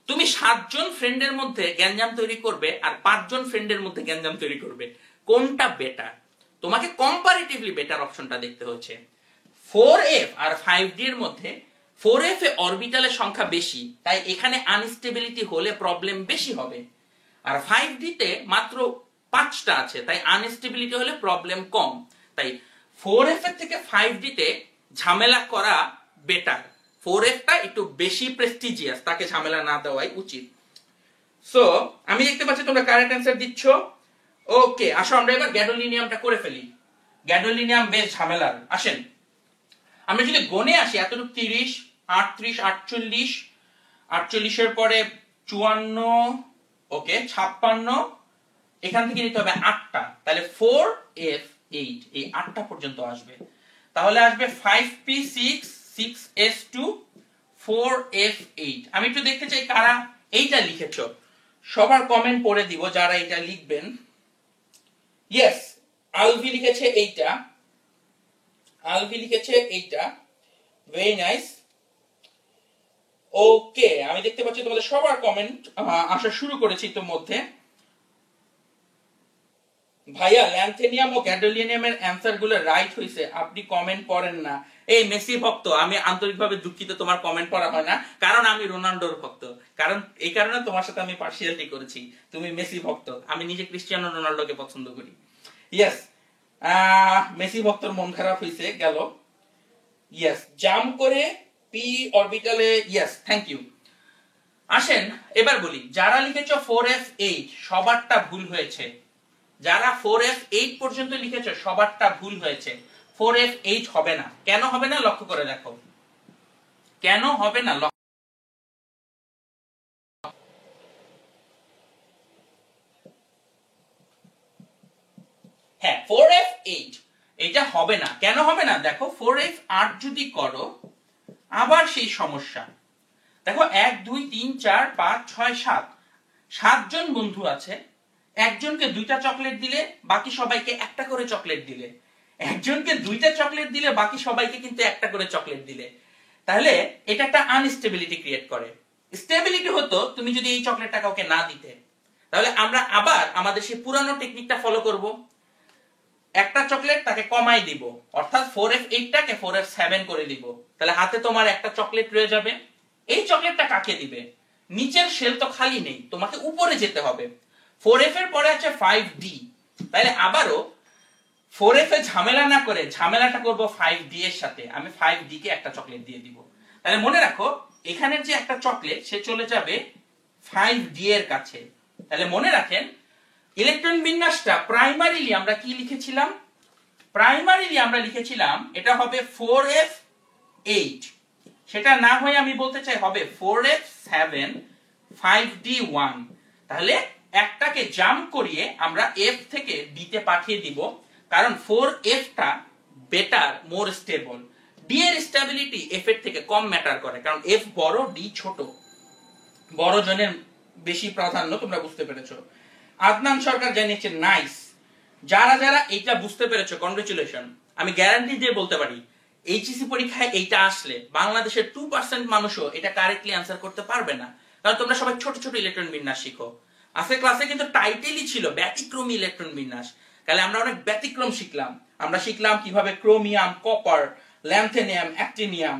তুমি 7 জন ফ্রেন্ডের মধ্যে গ্যাঞ্জাম তৈরি করবে আর 5 জন ফ্রেন্ডের মধ্যে গ্যাঞ্জাম তৈরি করবে, কোনটা বেটার? তোমাকে কম্পারেটিভলি বেটার অপশনটা দেখতে হচ্ছে। 4f আর 5d এর মধ্যে 4f এ অরবিটালের সংখ্যা বেশি, তাই এখানে আনস্টেবিলিটি হলে প্রবলেম বেশি হবে। আর 5d তে মাত্র 5টা আছে, তাই আনস্টেবিলিটি হলে প্রবলেম কম। তাই 4f এর থেকে 5d তে ঝামেলা করা বেটার। 4f টা একটু বেশি প্রেস্টিজিয়াস, তাকে ঝামেলা না দেওয়াই উচিত। সো আমি দেখতে পাচ্ছি তোমরা কারেক্ট অ্যান্সার দিচ্ছ। ওকে, আসো আমরা এবার গ্যাডোলিনিয়ামটা করে ফেলি। গ্যাডোলিনিয়াম বেশ ঝামেলার। আসেন আমরা যদি গণে আসি, এতটুকু 30, 38, 48, 48 এর পরে 54, ওকে 56, এখান থেকে নিতে হবে 8টা, তাহলে 4f8, এই 8টা পর্যন্ত আসবে। তাহলে আসবে 5p6 6s2 4f8। আমি একটু দেখতে চাই কারা এইটা লিখেছো, সবার কমেন্ট পড়ে দিব যারা এটা লিখবেন। ইয়েস, আলভি লিখেছে এইটা, আলভি লিখেছে এইটা, ভেরি নাইস। ওকে, আমি দেখতে পাচ্ছি তোমাদের সবার কমেন্ট আসা শুরু করেছে ইতিমধ্যে। ভাইয়া ল্যান্থেনিয়াম ও গ্যাডোলিনিয়ামের অ্যানসার গুলো রাইট হইছে, আপনি কমেন্ট পড়েন না। এই মেসি ভক্ত, আমি আন্তরিকভাবে দুঃখিত তোমার কমেন্ট পড়া হয় না, কারণ আমি রোনাল্ডোর ভক্ত। কারণ এই কারণে তোমার সাথে আমি পার্সিয়ালিটি করেছি, তুমি মেসি ভক্ত, আমি নিজে ক্রিস্টিয়ানো রোনাল্ডোকে পছন্দ করি। ইয়েস, মেসি ভক্তর মন খারাপ হইছে গেল। ইয়েস, জাম করে পি অরবিটালে, ইয়েস থ্যাংক ইউ। আসেন এবার বলি, যারা লিখেছো 4f8 সবারটা ভুল হয়েছে। যারা 4f8 পর্যন্ত লিখেছো সবারটা ভুল হয়েছে। 4F8 হবে না। কেন হবে না লক্ষ্য করে দেখো, কেন হবে না? হ্যাঁ, 4F8 এটা হবে না। কেন হবে না? দেখো 4F8 যদি করো আবার সেই সমস্যা। দেখো 1 2 3 4 5 6 7 7জন বন্ধু আছে, একজনকে 2টা চকলেট দিলে বাকি সবাইকে একটা করে চকলেট দিলে, একজনকে 2টা চকলেট দিলে বাকি সবাইকে কিন্তু একটা করে চকলেট দিলে, তাহলে এটা একটা আনস্টেবিলিটি ক্রিয়েট করে। স্টেবিলিটি হতো তুমি যদি এই চকলেটটা কাউকে না দিতে। তাহলে আমরা আবার আমাদের সেই পুরানো টেকনিকটা ফলো করব, একটা চকলেট তাকে কমাই দিব, অর্থাৎ 4F8 টাকে 4F7 করে দিব। তাহলে হাতে তোমার একটা চকলেট রয়ে যাবে। এই চকলেটটা কাকে দিবে? নিচের শেল তো খালি নেই, তোমাকে উপরে যেতে হবে। 4F এর পরে আছে 5D, তাহলে আবারও 4F এ ঝামেলা না করে ঝামেলাটা করব 5D এর সাথে। আমি 5D কে একটা চকলেট দিয়ে দিব। তাহলে মনে রাখো এখানের যে একটা চকলেট সে চলে যাবে 5D এর কাছে। তাহলে মনে রাখেন ইলেকট্রন বিন্যাসটা প্রাইমারিলি আমরা কি লিখেছিলাম? প্রাইমারিলি আমরা লিখেছিলাম এটা হবে 4F8, সেটা না হয়ে আমি বলতে চাই হবে 4F7 5D1। তাহলে একটাকে জাম্প করিয়ে আমরা F থেকে D তে পাঠিয়ে দিব, কারণ 4F টা বেটার, মোর স্টেবল। D এর স্টেবিলিটি F এর থেকে কম ম্যাটার করে, কারণ F বড় D ছোট, বড় জনের বেশি প্রাধান্য। তোমরা বুঝতে পেরেছো? আদনান সরকার জানিয়েছে নাইস। যারা যারা এইটা বুঝতে পেরেছো কংগ্রেচুলেশন। আমি গ্যারান্টি দিয়ে বলতে পারি এইচএসসি পরীক্ষায় এইটা আসলে বাংলাদেশের 2% মানুষও এটা কারেক্টলি আনসার করতে পারবে না, কারণ তোমরা সবাই ছোট ছোট ইলেকট্রন বিন্যাস শিখো। আজকের ক্লাসে কিন্তু টাইটেলই ছিল ব্যতিক্রমী ইলেকট্রন বিন্যাস। তাহলে আমরা অনেক ব্যতিক্রম শিখলাম। আমরা শিখলাম কিভাবে ক্রোমিয়াম, কপার, ল্যান্থেনিয়াম, অ্যাক্টিনিয়াম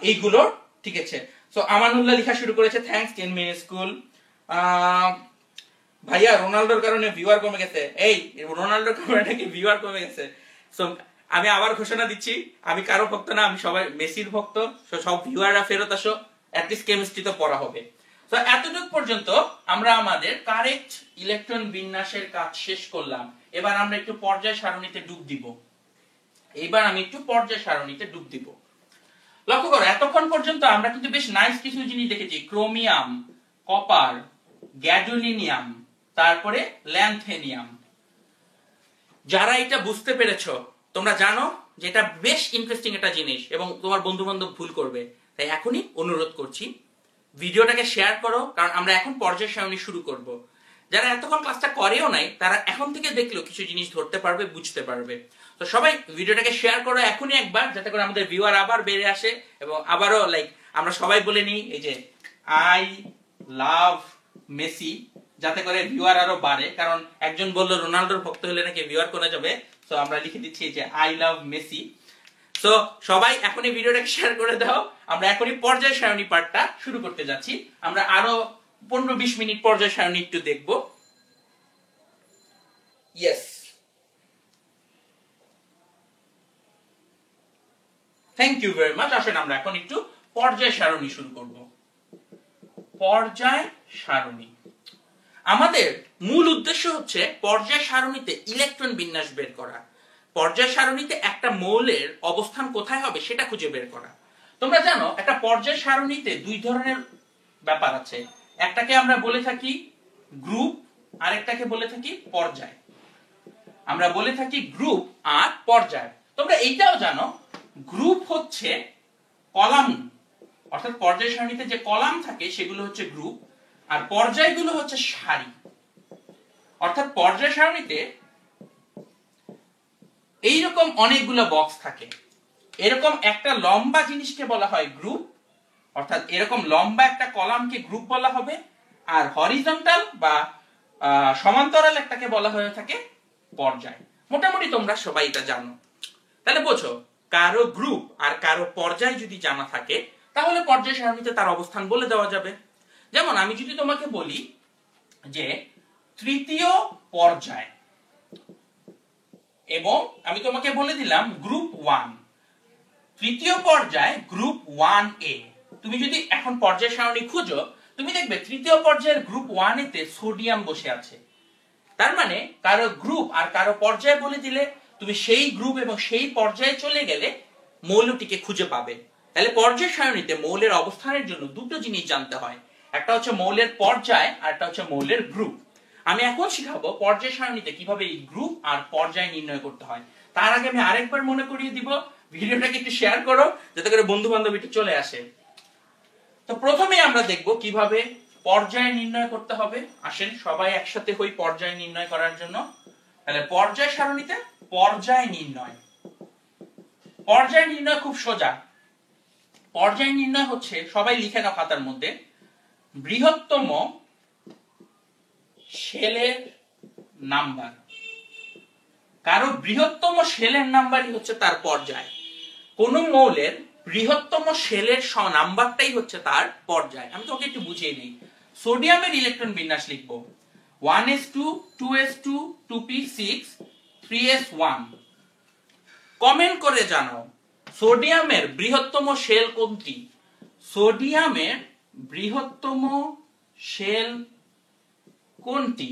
এইগুলো, ঠিক আছে। সো আমানুল্লাহ লেখা শুরু করেছে, থ্যাঙ্কস 10 মিনিট স্কুল। ভাইয়া রোনাল্ডোর কারণে ভিউয়ার কমে গেছে। এই রোনাল্ডোর কারণে নাকি ভিউয়ার কমে গেছে। সো আমি আবার ঘোষণা দিচ্ছি, আমি কারো ভক্ত না, আমি সবাই মেসির ভক্ত। সব ভিউয়াররা ফেরত আসো, অ্যাটলিস্ট কেমিস্ট্রি তো পড়া হবে। তো এতটুকু পর্যন্ত আমরা আমাদের কারেক্ট ইলেকট্রন বিন্যাসের কাজ শেষ করলাম। এবার আমরা একটু পর্যায় সারণীতে ডুব দিব। লক্ষ্য করো এতক্ষণ পর্যন্ত আমরা কিন্তু বেশ নাইস কিছু জিনিস দেখেছি। ক্রোমিয়াম, কপার, গ্যাডোলিনিয়াম, তারপরে ল্যান্থেনিয়াম। যারা এটা বুঝতে পেরেছো তোমরা জানো যে এটা বেশ ইন্টারেস্টিং একটা জিনিস এবং তোমার বন্ধু বান্ধব ভুল করবে। তাই এখনই অনুরোধ করছি ভিডিওটাকে শেয়ার করো, কারণ আমরা এখন পর্যায় সারণী শুরু করব। যারা এতক্ষণ ক্লাসটা করেও নাই তারা এখন থেকে দেখলেও কিছু জিনিস ধরতে পারবে, বুঝতে পারবে। তো সবাই ভিডিওটাকে শেয়ার করো এখনই একবার, যাতে করে আমাদের ভিউয়ার আবার বেড়ে আসে এবং আবারও আমরা সবাই বলে নিই এই যে আই লাভ মেসি, যাতে করে ভিউয়ার আরো বাড়ে। কারণ একজন বললো রোনাল্ডোর ভক্ত হলে নাকি ভিউয়ার কমে যাবে। তো আমরা লিখে দিচ্ছি যে আই লাভ মেসি। তো সবাই এখনই ভিডিওটাকে শেয়ার করে দাও। আমরা এখনই পর্যায় সারণী পার্টটা শুরু করতে যাচ্ছি। আমরা আরো 15-20 মিনিট পর্যায় সারণী একটু দেখবো। Yes, thank you very much. আসেন আমরা এখন একটু পর্যায় সারণী শুরু করব। পর্যায় সারণী আমাদের মূল উদ্দেশ্য হচ্ছে পর্যায় সারণীতে ইলেকট্রন বিন্যাস বের করা। পর্যায় সারণীতে একটা মৌলের অবস্থান কোথায় হবে সেটা খুঁজে বের করা। তোমরা জানো একটা পর্যায় সারণীতে দুই ধরনের ব্যাপার আছে। একটাকে আমরা বলে থাকি গ্রুপ, আর একটাকে বলে থাকি পর্যায়। আমরা বলে থাকি গ্রুপ আর পর্যায়। তোমরা এইটাও জানো গ্রুপ হচ্ছে কলাম, অর্থাৎ পর্যায় সারণীতে যে কলাম থাকে সেগুলো হচ্ছে গ্রুপ, আর পর্যায়গুলো হচ্ছে সারি। অর্থাৎ পর্যায় সারণীতে এইরকম অনেকগুলো বক্স থাকে। এরকম একটা লম্বা জিনিসকে বলা হয় গ্রুপ, অর্থাৎ এরকম লম্বা একটা কলামকে গ্রুপ বলা হবে। আর হরিজন্টাল বা সমান্তরাল একটাকে বলা হয়ে থাকে পর্যায়। মোটামুটি তোমরা সবাই এটা জানো। তাহলে বোঝো কারো গ্রুপ আর কারো পর্যায় যদি জানা থাকে তাহলে পর্যায় সারণীতে তার অবস্থান বলে দেওয়া যাবে। যেমন আমি যদি তোমাকে বলি যে তৃতীয় পর্যায় এবং আমি তোমাকে বলে দিলাম গ্রুপ 1, তৃতীয় পর্যায় গ্রুপ 1A। তুমি যদি এখন পর্যায় সারণী খুঁজো তুমি দেখবে তৃতীয় পর্যায়ের গ্রুপ 1A তে সোডিয়াম বসে আছে। তার মানে কারো গ্রুপ আর কারো পর্যায় বলে দিলে তুমি সেই গ্রুপ এবং সেই পর্যায়ে চলে গেলে মৌলটিকে খুঁজে পাবে। তাহলে পর্যায় সারণীতে মৌলের অবস্থানের জন্য দুটো জিনিস জানতে হয়, একটা হচ্ছে মৌলের পর্যায় আর একটা হচ্ছে মৌলের গ্রুপ। আমি এখন শিখাবো পর্যায় সারণীতে কিভাবে এই গ্রুপ আর পর্যায় নির্ণয় করতে হয়। তার আগে আমি আরেকবার মনে করিয়ে দিব, ভিডিওটাকে একটু শেয়ার করো যাতে করে বন্ধু বান্ধব একটু চলে আসে। তো প্রথমে আমরা দেখব কিভাবে পর্যায় নির্ণয় করতে হবে। আসেন সবাই একসাথে হই পর্যায় নির্ণয় করার জন্য। তাহলে পর্যায় সারণীতে পর্যায় নির্ণয়, পর্যায় নির্ণয় খুব সোজা। পর্যায় নির্ণয় হচ্ছে, সবাই লিখে নাও খাতার মধ্যে, বৃহত্তম শেলের নাম্বার। কারো বৃহত্তম শেলের নাম্বারই হচ্ছে তার পর্যায়। কোন মৌলের বৃহত্তম শেলের নাম্বারটাই হচ্ছে তার পর্যায়। আমি তোকে একটু বুঝিয়ে দিই। সোডিয়ামের ইলেকট্রন বিন্যাস লিখবো 1s2 2s2 2p6 3s1। Comment করে জানাও সোডিয়ামের বৃহত্তম শেল কোনটি? সোডিয়ামের বৃহত্তম শেল কোনটি?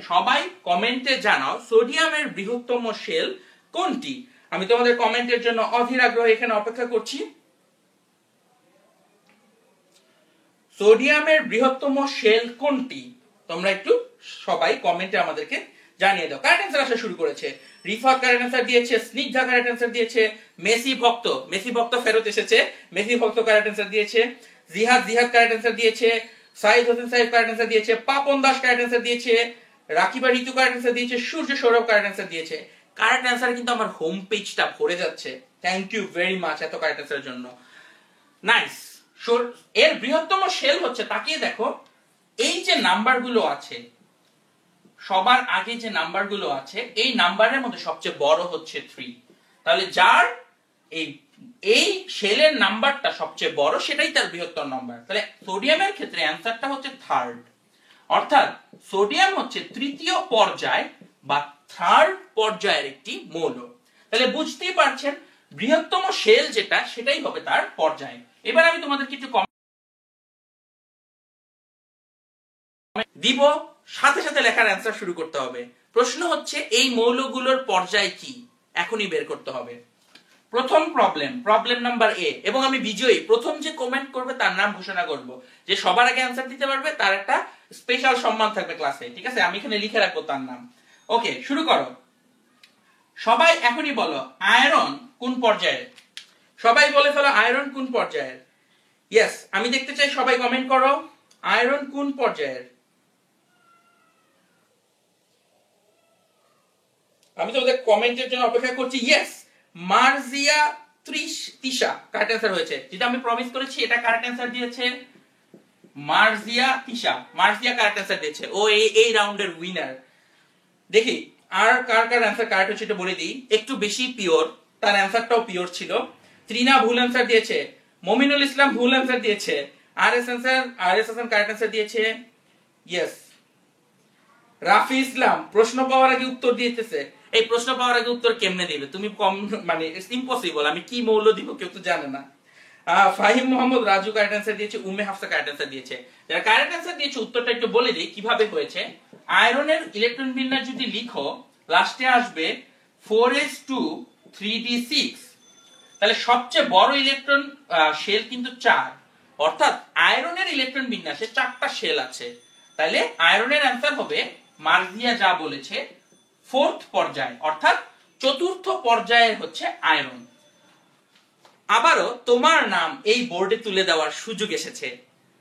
সবাই কমেন্টে জানাও সোডিয়ামের বৃহত্তম শেল কোনটি। আমি তোমাদের কমেন্টের জন্য অধীর আগ্রহে এখানে অপেক্ষা করছি। সোডিয়ামের বৃহত্তম শেল কোনটি? তোমরা একটু সবাই কমেন্টে আমাদেরকে জানিয়ে দাও। কারেক্ট অ্যান্সার আসা শুরু করেছে। রিফাত কারেক্ট অ্যান্সার দিয়েছে, স্নিগ্ধা কারেক্ট অ্যান্সার দিয়েছে, মেসি ভক্ত ফেরত এসেছে, মেসি ভক্ত কারেক্ট অ্যান্সার দিয়েছে, জিহাদ কারেক্ট অ্যান্সার দিয়েছে, সাইদ হোসেন সাহেব কারেক্ট অ্যান্সার দিয়েছে, পাপন দাস কারেক্ট অ্যান্সার দিয়েছে, রাকিবা ঋতু কারেক্ট অ্যান্সার দিয়েছে, সূর্য সৌরভ কারেক্ট অ্যান্সার দিয়েছে। কারেক্ট অ্যান্সার কিন্তু আমার হোম পেজটা ভরে যাচ্ছে। থ্যাংক ইউ ভেরি মাচ এত কারেক্ট অ্যান্সারের জন্য। নাইস। এর বৃহত্তম শেল হচ্ছে, তাকিয়ে দেখো এই যে নাম্বারগুলো আছে, সবার আগে যে নাম্বারগুলো আছে এই নাম্বারের মধ্যে সবচেয়ে বড় হচ্ছে 3। তাহলে যার এই শেলের নাম্বারটা সবচেয়ে বড় সেটাই তার বৃহত্তম নাম্বার। তাহলে সোডিয়ামের ক্ষেত্রে অ্যান্সারটা হচ্ছে থার্ড, অর্থাৎ সোডিয়াম হচ্ছে তৃতীয় পর্যায় বা থার্ড পর্যায়ের একটি মৌল। তাহলে বুঝতেই পারছেন বৃহত্তম শেল যেটা সেটাই হবে তার পর্যায়। এবার আমি তোমাদেরকে একটু দিব, সাথে সাথে লেখার অ্যান্সার শুরু করতে হবে। প্রশ্ন হচ্ছে এই মৌলগুলোর পর্যায় কি, এখনই বের করতে হবে। প্রথম প্রবলেম নাম্বার এ, এবং আমি বিজয়ী, প্রথম যে কমেন্ট করবে তার নাম ঘোষণা করব। যে সবার আগে অ্যান্সার দিতে পারবে তার একটা স্পেশাল সম্মান থাকবে ক্লাসে, ঠিক আছে? আমি এখানে লিখে রাখবো তার নাম। ওকে, শুরু করো। সবাই এখনই বলো আয়রন কোন পর্যায়ের। সবাই বলে ফেলো আয়রন কোন পর্যায়ের। ইয়েস, আমি দেখতে চাই সবাই কমেন্ট করো আয়রন কোন পর্যায়ের। আমি তোমাদের কমেন্টের জন্য অপেক্ষা করছি। Yes, Marjia Tisha correct answer হয়েছে। যেটা আমি প্রমিস করেছি এটা কারেক্ট অ্যান্সার দিয়েছে মার্জিয়া তিশা। মার্জিয়া কারেক্ট অ্যান্সার দিয়েছে, ও এই রাউন্ডের উইনার। দেখি আর কার অ্যান্সার কারেক্ট হচ্ছে এটা বলে দিই। একটু বেশি পিওর, তার অ্যান্সারটাও পিওর ছিল। ত্রিনা ভুল অ্যান্সার দিয়েছে, মমিনুল ইসলাম ভুল অ্যান্সার দিয়েছে, আর এস হাসান কারেক্ট অ্যান্সার দিয়েছে। ইয়েস, রাফি ইসলাম প্রশ্ন পাওয়ার আগে উত্তর দিতেছে। এই প্রশ্ন পাওয়ার আগে উত্তর কেমনে দিবে তুমি? কম মানে ইটস ইম্পসিবল। আমি কি মৌল দিব কেউ তো জানে না। ফাহিম মোহাম্মদ রাজু কারেক্ট অ্যান্সার দিয়েছে, উম্মে হাফসা কারেক্ট অ্যান্সার দিয়েছে। যারা কারেক্ট অ্যান্সার দিয়েছে উত্তরটা একটু বলে দিই কিভাবে হয়েছে। আয়রনের ইলেকট্রন বিন্যাস যদি লিখো লাস্টে আসবে 4s2 3d6। তাহলে সবচেয়ে বড় ইলেকট্রন শেল কিন্তু 4, অর্থাৎ আয়রনের ইলেকট্রন বিন্যাসে 4টা শেল আছে। তাহলে আয়রনের অ্যান্সার হবে মার্জিয়া যা বলেছে ফোর্থ পর্যায়, অর্থাৎ চতুর্থ পর্যায়ের হচ্ছে আয়রন। আবারও তোমার নাম এই বোর্ডে তুলে দেওয়ার সুযোগ এসেছে।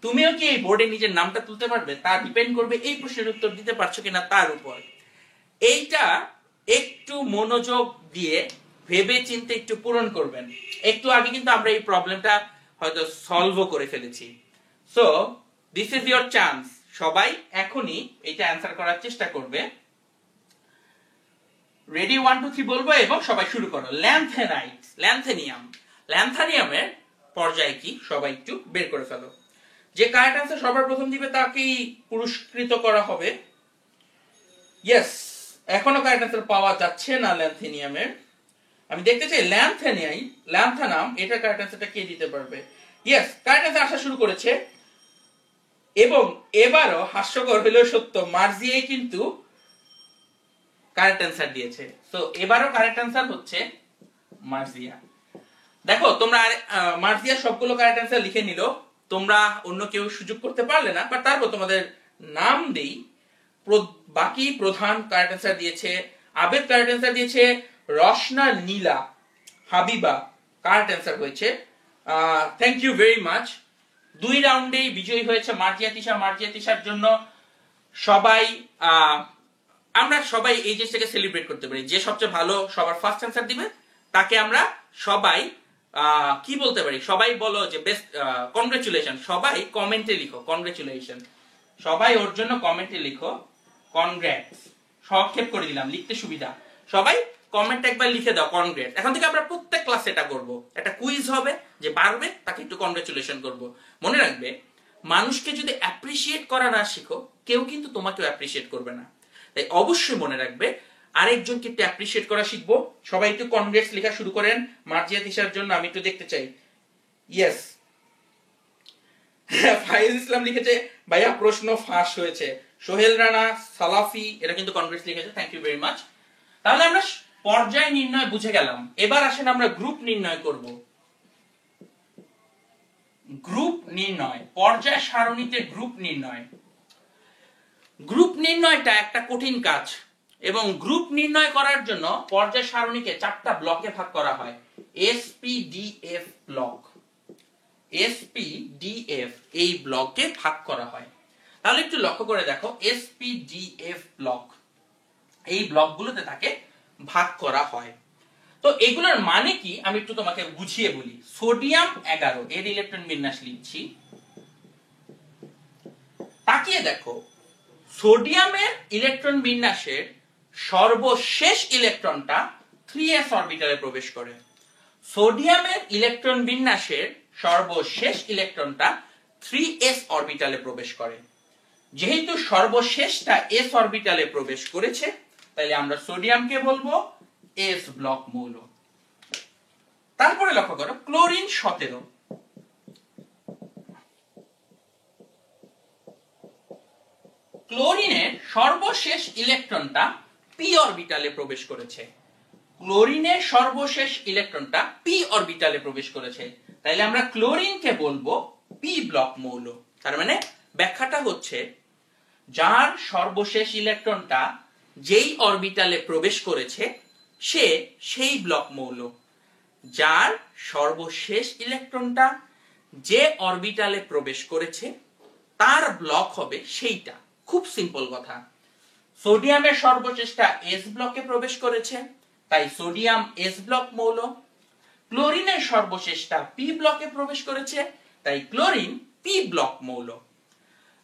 তুমিও কি এই বোর্ডে নিজের নামটা তুলতে পারবে? তা ডিপেন্ড করবে এই প্রশ্নের উত্তর দিতে পারছো কিনা তার উপর। এইটা একটু মনোযোগ দিয়ে ভেবে চিন্তে একটু পূরণ করবেন। একটু আগে কিন্তু আমরা এই প্রবলেমটা হয়তো সলভও করে ফেলেছি। So this is your chance. সবাই এখনই এটা অ্যান্সার করার চেষ্টা করবে। রেডি 1 2 3 বলবো এবং সবাই শুরু করো। ল্যান্থানিয়ামের পর্যায় কি সবাই একটু বের করে ফেলো। যে কারেক্ট অ্যান্সার সবার প্রথম দিবে তাকেই পুরস্কৃত করা হবে। ইয়েস, এখনো কারেক্ট অ্যান্সার পাওয়া যাচ্ছে না ল্যান্থানিয়ামের। আমি দেখতে চাই ল্যান্থানাম এটা কারেক্ট অ্যান্সারটা কে দিতে পারবে। ইয়েস, কারেক্ট অ্যান্সার আসা শুরু করেছে এবং এবারও হাস্যকর হলেও সত্য মার্জিয়াই কিন্তু কারেক্ট অ্যান্সার দিয়েছে। তো এবারও কারেক্ট অ্যান্সার হচ্ছে মার্জিয়া। দেখো তোমরা মার্জিয়া সবগুলো কারেক্ট অ্যান্সার লিখে নিল, তোমরা অন্য কেউ সুযোগ করতে পারলে না, বাট তারপর তোমাদের নাম দেই। বাকি প্রধান কারেক্ট অ্যান্সার দিয়েছে, আবেদ কারেক্ট অ্যান্সার দিয়েছে, রশনা, নীলা, হাবিবা কারেক্ট অ্যান্সার হয়েছে। Thank you very much. 2 রাউন্ডেই বিজয়ী হয়েছে মার্জিয়া তিশা। মার্জিয়া তিশার জন্য সবাই আমরা সবাই এই জিনিসটাকে সেলিব্রেট করতে পারি, যে সবচেয়ে ভালো সবার ফার্স্ট অ্যান্সার দিবে তাকে আমরা সবাই কি বলতে পারি, সবাই বলো যে বেস্ট কনগ্রাচুলেশন। সবাই কমেন্টে লিখো কনগ্রাচুলেশন, সবাই ওর জন্য কমেন্টে লিখো কনগ্রাটস। সংক্ষেপ করে দিলাম, লিখতে সুবিধা। সবাই কমেন্ট একবার লিখে দাও কনগ্রাটস। এখন থেকে আমরা প্রত্যেক ক্লাসে এটা করব, একটা কুইজ হবে, যে পারবে তাকে একটু কনগ্রাচুলেশন করব। মনে রাখবে, মানুষকে যদি অ্যাপ্রিশিয়েট করা না শিখো, কেউ কিন্তু তোমাকেও অ্যাপ্রিশিয়েট করবে না। তাই অবশ্যই মনে রাখবে, আরেকজনকে একটু অ্যাপ্রিশিয়েট করা শিখবো। সবাই একটু কনগ্রেটস লেখা শুরু করেন মার্জিয়া তিশার জন্য, আমি একটু দেখতে চাই। ইয়েস, ফাইজ ইসলাম লিখেছে ভাইয়া প্রশ্ন ফাঁস হয়েছে। সোহেল রানা, সালাফি এরা কিন্তু কনগ্রেটস লিখেছে, থ্যাংক ইউ ভেরি মাচ। তাহলে আমরা পর্যায় নির্ণয় বুঝে গেলাম, এবার আসেন আমরা গ্রুপ নির্ণয় করব। গ্রুপ নির্ণয়, পর্যায় সারণীতে গ্রুপ নির্ণয়। গ্রুপ নির্ণয়টা একটা কঠিন কাজ, এবং গ্রুপ নির্ণয় করার জন্য পর্যায় সারণীকে 4টা ব্লকে ভাগ করা হয়। এসপিডিএফ ব্লক, এসপিডিএফ এই ব্লকে ভাগ করা হয়। তাহলে একটু লক্ষ্য করে দেখো, এসপিডিএফ ব্লক, এই ব্লকগুলোতে তাকে ভাগ করা হয়। তো এগুলোর মানে কি আমি একটু তোমাকে বুঝিয়ে বলি। সোডিয়াম 11 এর ইলেকট্রন বিন্যাস লিখছি, তাকিয়ে দেখো। সোডিয়ামের ইলেকট্রন বিন্যাসের সর্বশেষ ইলেকট্রনটা 3s অরবিটালে প্রবেশ করে। সোডিয়ামের ইলেকট্রন বিন্যাসের সর্বশেষ ইলেকট্রনটা 3s অরবিটালে প্রবেশ করে। যেহেতু সর্বশেষটা s অরবিটালে প্রবেশ করেছে, তাহলে আমরা সোডিয়ামকে বলবো s ব্লক মৌল। তারপরে লক্ষ্য করো, ক্লোরিন 17, ক্লোরিনের সর্বশেষ ইলেকট্রনটা পি অরবিটালে প্রবেশ করেছে। ক্লোরিনের সর্বশেষ ইলেকট্রনটা পি অরবিটালে প্রবেশ করেছে, তাইলে আমরা ক্লোরিনকে বলবো পি ব্লক মৌল। তার মানে ব্যাখ্যাটা হচ্ছে, যার সর্বশেষ ইলেকট্রনটা যেই অরবিটালে প্রবেশ করেছে সে সেই ব্লক মৌল। যার সর্বশেষ ইলেকট্রনটা যে অরবিটালে প্রবেশ করেছে তার ব্লক হবে সেইটা। খুব সিম্পল কথা। সোডিয়ামের সর্বশেষটা এস ব্লকে প্রবেশ করেছে, তাই সোডিয়াম এস ব্লক মৌল। ক্লোরিনের সর্বশেষটা পি ব্লকে প্রবেশ করেছে, তাই ক্লোরিন পি ব্লক মৌল।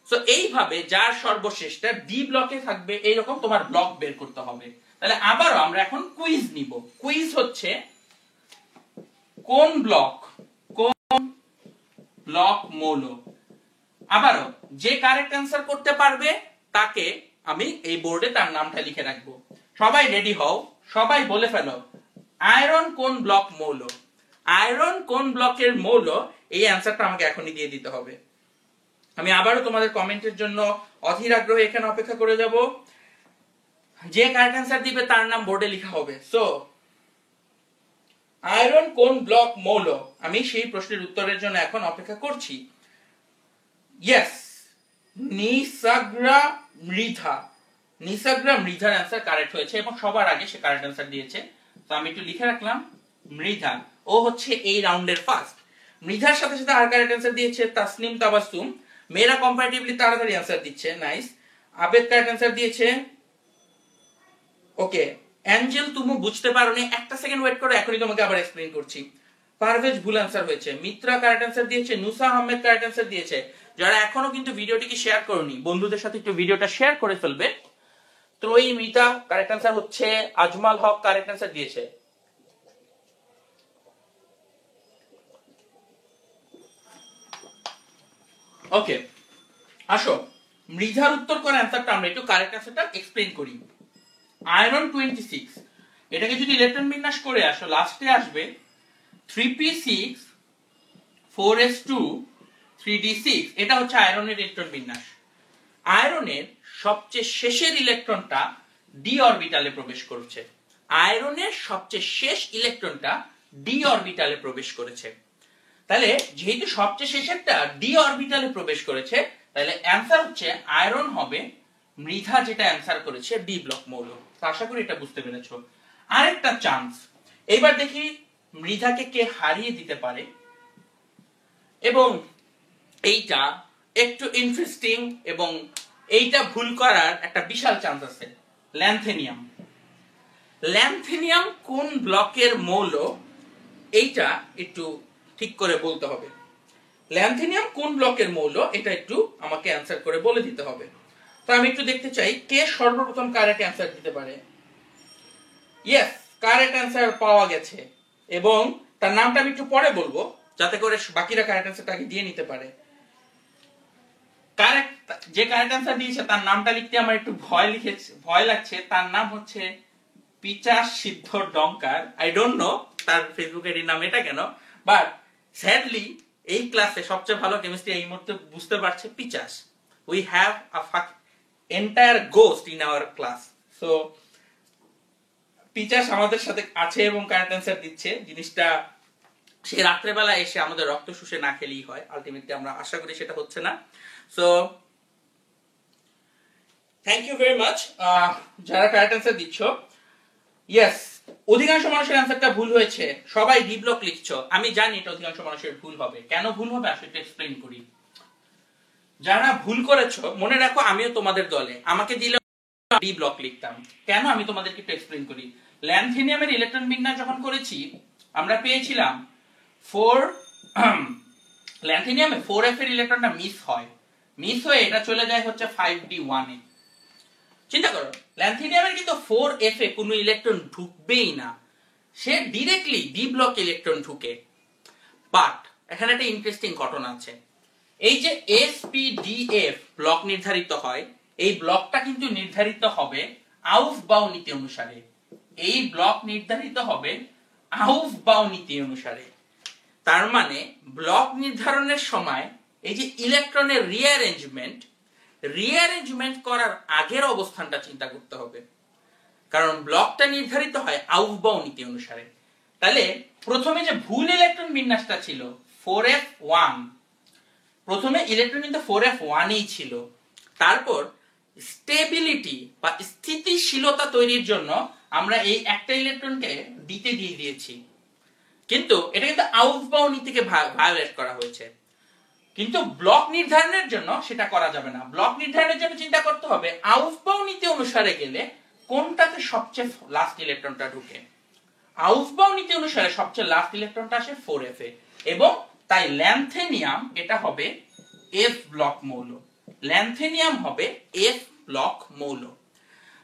সো এইভাবে যার সর্বশেষটা ডি ব্লকে থাকবে, এইরকম তোমার ব্লক বের করতে হবে। তাহলে আবারও আমরা এখন কুইজ নিব। কুইজ হচ্ছে কোন ব্লক মৌল। আবারও যে কারেক্ট অ্যান্সার করতে পারবে তাকে আমি এই বোর্ডে তার নামটা লিখে রাখবো। সবাই রেডি হও, সবাই বলে ফেলো আয়রন কোন ব্লক মৌল। আয়রন কোন ব্লকের মৌল, এই অ্যান্সারটা আমাকে এখনই দিয়ে দিতে হবে। আমি আবারও তোমাদের কমেন্টের জন্য অধীর আগ্রহে এখানে অপেক্ষা করে যাব। যে কারেক্ট অ্যান্সার দিবে তার নাম বোর্ডে লেখা হবে। সো আয়রন কোন ব্লক মৌল, আমি সেই প্রশ্নের উত্তরের জন্য এখন অপেক্ষা করছি। ইয়েস, নিসাগ্রা মৃধা। নিসাগ্রা মৃধার অ্যান্সার কারেক্ট হয়েছে, এবং সবার আগে সে কারেক্ট অ্যান্সার দিয়েছে। তো আমি একটু লিখে রাখলাম মৃধা, ও হচ্ছে এই রাউন্ডের ফার্স্ট। মৃধার সাথে সাথে আর কারেক্ট অ্যান্সার দিয়েছে তাসনিম তাবাসসুম। মেয়েরা কম্পারেটিভলি তাড়াতাড়ি অ্যান্সার দিচ্ছে, নাইস। আবেদ কারেক্ট অ্যান্সার দিয়েছে। ওকে অ্যাঞ্জেল, তুমি বুঝতে পারোনি, একটা সেকেন্ড ওয়েট করো, এখনই তোমাকে আবার এক্সপ্লেইন করছি। পারভেজ ভুল অ্যান্সার হয়েছে। মিত্রা কারেক্ট অ্যান্সার দিয়েছে। নুসা আহমেদ কারেক্ট অ্যান্সার দিয়েছে। যারা এখনো কিন্তু ভিডিওটিকে শেয়ার করনি, বন্ধুদের সাথে একটু ভিডিওটা শেয়ার করে ফেলবে। ত্রয়ী মিতা কারেক্ট অ্যান্সার হচ্ছে। আজমাল হক কারেক্ট অ্যান্সার দিয়েছে। ওকে আসো, মৃধার উত্তর করা অ্যান্সারটা আমরা একটু কারেক্ট অ্যান্সারটা এক্সপ্লেইন করি। আয়রন 26, এটাকে যদি ইলেকট্রন বিন্যাস করে আসো, লাস্টে আসবে 3p6 4s2 3d6। এটা হচ্ছে আয়রনের ইলেকট্রন বিন্যাস। আয়রনের সবচেয়ে শেষের ইলেকট্রনটা ডি অরবিটালে প্রবেশ করছে। আয়রনের সবচেয়ে শেষ ইলেকট্রনটা ডি অরবিটালে প্রবেশ করেছে। তাহলে যেহেতু সবচেয়ে শেষেরটা ডি অরবিটালে প্রবেশ করেছে, তাহলে অ্যান্সার হচ্ছে আয়রন হবে মৃধা, যেটা অ্যান্সার করেছে ডি ব্লক মৌল। আশা করি এটা বুঝতে পেরেছো। আরেকটা চান্স, এবার দেখি মৃধাকে কে হারিয়ে দিতে পারে। এবং এইটা একটু ইন্টারেস্টিং এবং এইটা ভুল করার একটা বিশাল চান্স আছে। ল্যান্থেনিয়াম। ল্যান্থেনিয়াম কোন ব্লকের মৌল, এইটা একটু ঠিক করে বলতে হবে। ল্যান্থেনিয়াম কোন ব্লকের মৌল, এটা একটু আমাকে অ্যান্সার করে বলে দিতে হবে। তো আমি একটু দেখতে চাই কে সর্বপ্রথম কারেক্ট অ্যান্সার দিতে পারে। ইয়েস, কারেক্ট অ্যান্সার পাওয়া গেছে, এবং তার নামটা আমি একটু পরে বলবো যাতে করে বাকিরা কারেক্ট অ্যান্সারটাকে দিয়ে নিতে পারে। কারেক্ট, যে কারেক্ট অ্যান্সার দিয়েছে তার নামটা লিখতে আমার একটু ভয় লাগছে। তার নাম হচ্ছে পিচাস সিদ্ধ ডঙ্কার। আই ডোন্ট নো তার ফেসবুক আইডির নাম এটা কেন, বাট স্যাডলি এই ক্লাসে সবচেয়ে ভালো কেমিস্ট্রি এই মুহূর্তে বুঝতে পারছে পিচাস। We have a entire ghost in our class. So পিচাস আমাদের সাথে আছে এবং কারেক্ট অ্যান্সার দিচ্ছে। জিনিসটা সে রাত্রেবেলা এসে আমাদের রক্ত শুষে না খেলেই হয়। আলটিমেটলি আমরা আশা করি সেটা হচ্ছে না। So thank you very much যারা কারেক্ট অ্যান্সার দিচ্ছ। ইয়েস, অধিকাংশ মানুষের অ্যান্সারটা ভুল হয়েছে। সবাই ডি ব্লক লিখছো, আমি জানি এটা অধিকাংশ মানুষের ভুল হবে। কেন ভুল হবে আসলে একটু এক্সপ্লেইন করি। যারা ভুল করেছো মনে রাখো আমিও তোমাদের দলে, আমাকে দিলে ডি ব্লক লিখতাম। কেন আমি তোমাদেরকে একটু এক্সপ্লেইন করি। ল্যান্থেনিয়ামের ইলেকট্রন বিন্যাস যখন করেছি আমরা পেয়েছিলাম 4 ল্যান্থেনিয়ামে 4f এর ইলেকট্রনটা মিস হয়ে এটা চলে যায় হচ্ছে 5d1 এ। চিন্তা করো, ল্যান্থেনিয়ামের কিন্তু 4f এ কোনো ইলেকট্রন ঢুকবেই না, সে ডাইরেক্টলি ডি ব্লক ইলেকট্রন ঢুকে। বাট এখানে একটা ইন্টারেস্টিং ঘটনা আছে। এই যে sp-df ব্লক নির্ধারিত হয়, এই ব্লকটা কিন্তু নির্ধারিত হবে আউফবাউ নীতি অনুসারে। এই ব্লক নির্ধারিত হবে আউফবাউ নীতি অনুসারে। তার মানে ব্লক নির্ধারণের সময় এই যে ইলেকট্রনের রিঅ্যারেঞ্জমেন্ট করার আগের অবস্থানটা চিন্তা করতে হবে, কারণ ব্লকটা নির্ধারিত হয় আউফবাউ নীতি অনুসারে। তাহলে প্রথমে যে ভুল ইলেকট্রন বিন্যাসটা ছিল 4f1, প্রথমে ইলেকট্রন কিন্তু 4f1 এই ছিল। তারপর স্টেবিলিটি বা স্থিতিশীলতা তৈরির জন্য আমরা এই একটা ইলেকট্রনকে ডিতে দিয়ে দিয়েছি, কিন্তু এটা কিন্তু আউফবাউ নীতিকে ভায়োলেট করা হয়েছে। কিন্তু ব্লক নির্ধারণের জন্য সেটা করা যাবে না। ব্লক নির্ধারণের জন্য চিন্তা করতে হবে আউফবাউ নীতি অনুসারে গেলে কোনটাতে সবচেয়ে লাস্ট ইলেকট্রনটা ঢুকে। আউফবাউ নীতি অনুসারে সবচেয়ে লাস্ট ইলেকট্রনটা আসে 4f এ, এবং তাই ল্যান্থেনিয়াম এটা হবে f ব্লক মৌল। ল্যান্থেনিয়াম হবে f ব্লক মৌল।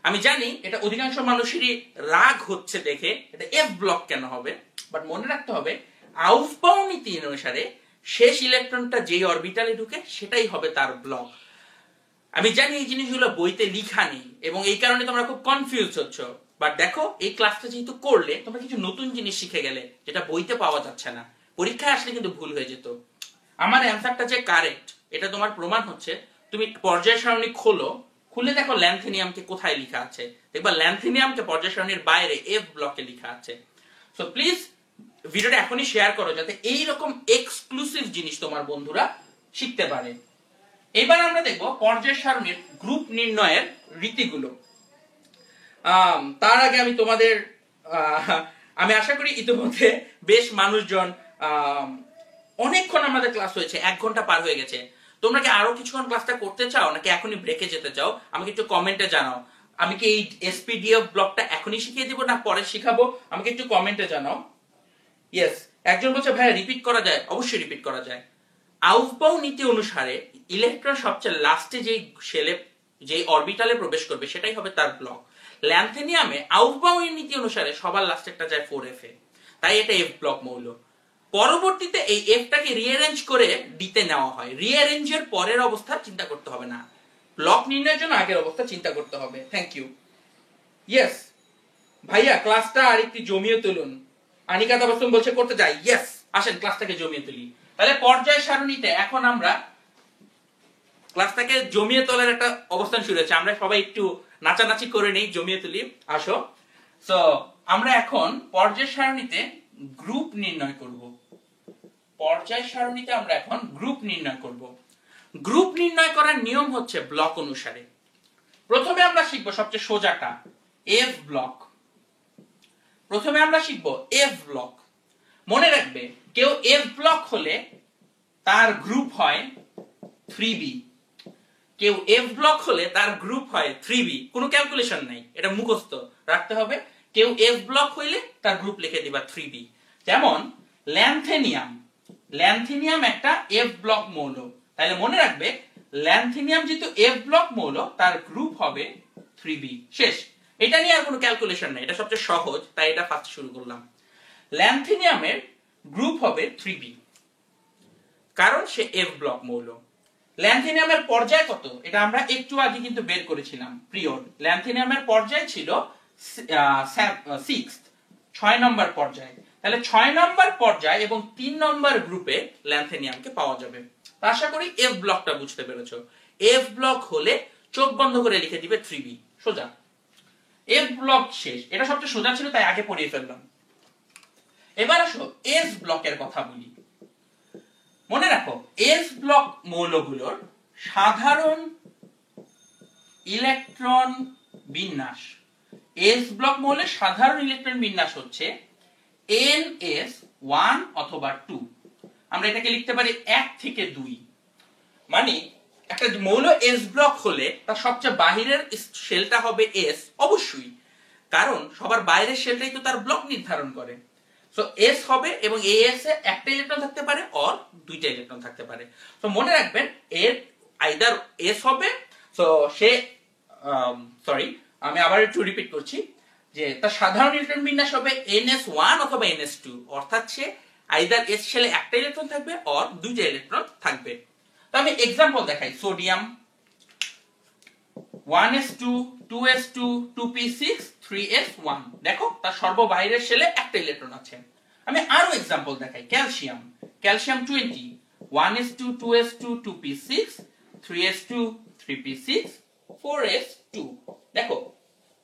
আমি জানি এটা অধিকাংশ মানুষেরই রাগ হচ্ছে দেখে, এটা f ব্লক কেন হবে, বাট মনে রাখতে হবে আউফবাউ নীতি অনুসারে শেষ ইলেকট্রনটা যেই অরবিটালে ঢুকে সেটাই হবে তার ব্লক। আমি জানি এই জিনিসগুলো বইতে লেখা নেই এবং এই কারণে তোমরা খুব কনফিউজ হচ্ছ, বাট দেখো এই ক্লাসটা যেহেতু করলে তোমরা কিছু নতুন জিনিস শিখে গেলে যেটা বইতে পাওয়া যাচ্ছে না। পরীক্ষায় আসলে কিন্তু ভুল হয়ে যেত। আমার অ্যান্সারটা যে কারেক্ট এটা তোমার প্রমাণ হচ্ছে তুমি পর্যায় সারণী খুলে দেখো ল্যান্থেনিয়ামকে কোথায় লেখা আছে। দেখবা ল্যান্থেনিয়ামকে পর্যায় সারণীর বাইরে f ব্লকে লেখা আছে। সো প্লিজ ভিডিওটা এখনই শেয়ার করো যাতে এই রকম এক্সক্লুসিভ জিনিস তোমার বন্ধুরা শিখতে পারে। এবার আমরা দেখব পর্যায় সারণীর গ্রুপ নির্ণয়ের রীতিগুলো। তার আগে আমি তোমাদের আমি আশা করি ইতিমধ্যে বেশ মানুষজন অনেকক্ষণ আমাদের ক্লাস হয়েছে, 1 ঘন্টা পার হয়ে গেছে। তোমরা কি আরো কিছুক্ষণ ক্লাসটা করতে চাও নাকি এখনই ব্রেকে যেতে চাও আমাকে একটু কমেন্টে জানাও। আমি কি এই এসপিডিএফ ব্লকটা এখনই শিখিয়ে দিব না পরে শিখাবো, আমাকে একটু কমেন্টে জানাও। ইয়েস, একজন বলছে ভাইয়া রিপিট করা যায়। অবশ্যই রিপিট করা যায়। আউফবাউ নীতি অনুসারে ইলেকট্রন সবচেয়ে লাস্টে যেই অরবিটালে প্রবেশ করবে সেটাই হবে তার ব্লক। ল্যান্থেনিয়ামে আউফবাউ নীতি অনুসারে সবার লাস্টেরটা যায় 4f এ, তাই এটা f ব্লক মৌল। পরবর্তীতে এই এফটাকে রিঅ্যারেঞ্জ করে ডিতে নেওয়া হয়। রিঅ্যারেঞ্জের পরের অবস্থা চিন্তা করতে হবে না, ব্লক নির্ণয়ের জন্য আগের অবস্থা চিন্তা করতে হবে। Thank you. ইয়েস ভাইয়া, ক্লাসটা আরেকটু জমিয়ে তুলুন। আনিকা তাবাসসুম বলছে করতে যাই। ইয়েস, আসেন ক্লাসটাকে জমিয়ে তুলি। তাহলে পর্যায় সারণীতে এখন আমরা ক্লাসটাকে জমিয়ে তোলার একটা অবস্থান শুরু হয়েছে। আমরা সবাই একটু নাচানাচি করে নেই, জমিয়ে তুলি, আসো। সো আমরা এখন পর্যায় সারণীতে গ্রুপ নির্ণয় করব। পর্যায় সারণীতে আমরা এখন গ্রুপ নির্ণয় করব। গ্রুপ নির্ণয় করার নিয়ম হচ্ছে ব্লক অনুসারে। প্রথমে আমরা শিখব সবচেয়ে সোজাটা, এফ ব্লক। প্রথমে আমরা শিখব এফ ব্লক। মনে রাখবে, কেউ এফ ব্লক হলে তার গ্রুপ হয় 3b। কেউ এফ ব্লক হলে তার গ্রুপ হয় 3b। কোনো ক্যালকুলেশন নাই, এটা মুখস্থ রাখতে হবে। কেউ এফ ব্লক হইলে তার গ্রুপ লিখে দিবা 3b। যেমন ল্যান্থেনিয়াম, ল্যান্থেনিয়াম একটা এফ ব্লক মৌল, তাহলে মনে রাখবে ল্যান্থেনিয়াম যেহেতু এফ ব্লক মৌল, তার গ্রুপ হবে 3b। শেষ, এটা নিয়ে আর কোনো ক্যালকুলেশন নাই, এটা সবচেয়ে সহজ, তাই এটা ফার্স্ট শুরু করলাম। ল্যান্থেনিয়ামের গ্রুপ হবে 3b, কারণ সে এফ ব্লক মৌল। ল্যান্থেনিয়ামের পর্যায় কত, এটা আমরা একটু আগে কিন্তু বের করেছিলাম পিরিয়ড। ল্যান্থেনিয়ামের পর্যায় ছিল 6 নম্বর পর্যায়। তাহলে 6 নম্বর পর্যায় এবং 3 নম্বর গ্রুপে ল্যান্থেনিয়ামকে পাওয়া যাবে। আশা করি এফ ব্লকটা বুঝতে পেরেছো। এফ ব্লক হলে চোখ বন্ধ করে লিখে দিবে 3b, সোজা। এফ ব্লক শেষ, এটা সবচেয়ে সোজা ছিল তাই আগে পড়িয়ে ফেললাম। এবার আসো এস ব্লকের কথা বলি। মনে রাখো, এস ব্লক মৌলগুলোর সাধারণ ইলেকট্রন বিন্যাস, এস ব্লক মৌলের সাধারণ ইলেকট্রন বিন্যাস হচ্ছে NS1 অথবা 2। আমরা এটাকে লিখতে পারি 1 থেকে 2। মানে একটা মৌল এস ব্লক হলে তার সবচেয়ে বাহিরের শেলটা হবে এস, অবশ্যই, কারণ সবার বাইরের শেলটাই তো তার ব্লক নির্ধারণ করে। সো এস হবে এবং এই এস এ একটা ইলেকট্রন থাকতে পারে অর দুইটা ইলেকট্রন থাকতে পারে। তো মনে রাখবেন এর আইদার এস হবে, সো সে সরি আমি আবার একটু রিপিট করছি যে তার সাধারণ ইলেকট্রন বিন্যাস হবে NS1 অথবা NS2, অর্থাৎ সে আইদার এস শেলে একটা ইলেকট্রন থাকবে অর দুইটা ইলেকট্রন থাকবে। তো আমি एग्जांपल দেখাই। Sodium 1s2 2s2 2p6 3s1, দেখো তার সর্ববাহিরের শেলে একটা ইলেকট্রন আছে। আমি আরো एग्जांपल দেখাই। Calcium, calcium 20 1s2 2s2 2p6 3s2 3p6 4s2, দেখো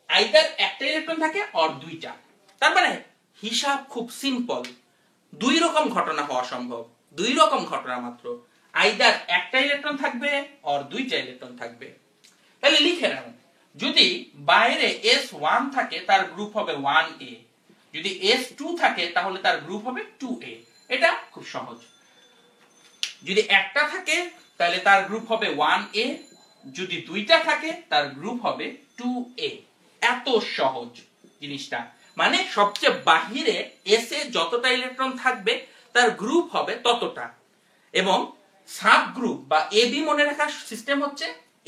আইদার একটা ইলেকট্রন থাকে অর দুইটা। তার মানে হিসাব খুব সিম্পল, দুই রকম ঘটনা হওয়া সম্ভব, দুই রকম ঘটনা মাত্র, আইদার একটা ইলেকট্রন থাকবে অর দুইটা ইলেকট্রন থাকবে। তাহলে লিখে নাও, যদি বাইরে S1 থাকে তার গ্রুপ হবে 1a, যদি S2 থাকে তাহলে তার গ্রুপ হবে 2a। এটা খুব সহজ। যদি একটা থাকে তাহলে তার গ্রুপ হবে 1a, যদি দুইটা থাকে তার গ্রুপ হবে 2a। এত সহজ জিনিসটা। মানে সবচেয়ে বাহিরে এস এ যতটা ইলেকট্রন থাকবে তার গ্রুপ হবে ততটা। এবং সাব গ্রুপ বা এ বি মনে রাখার সিস্টেম হচ্ছে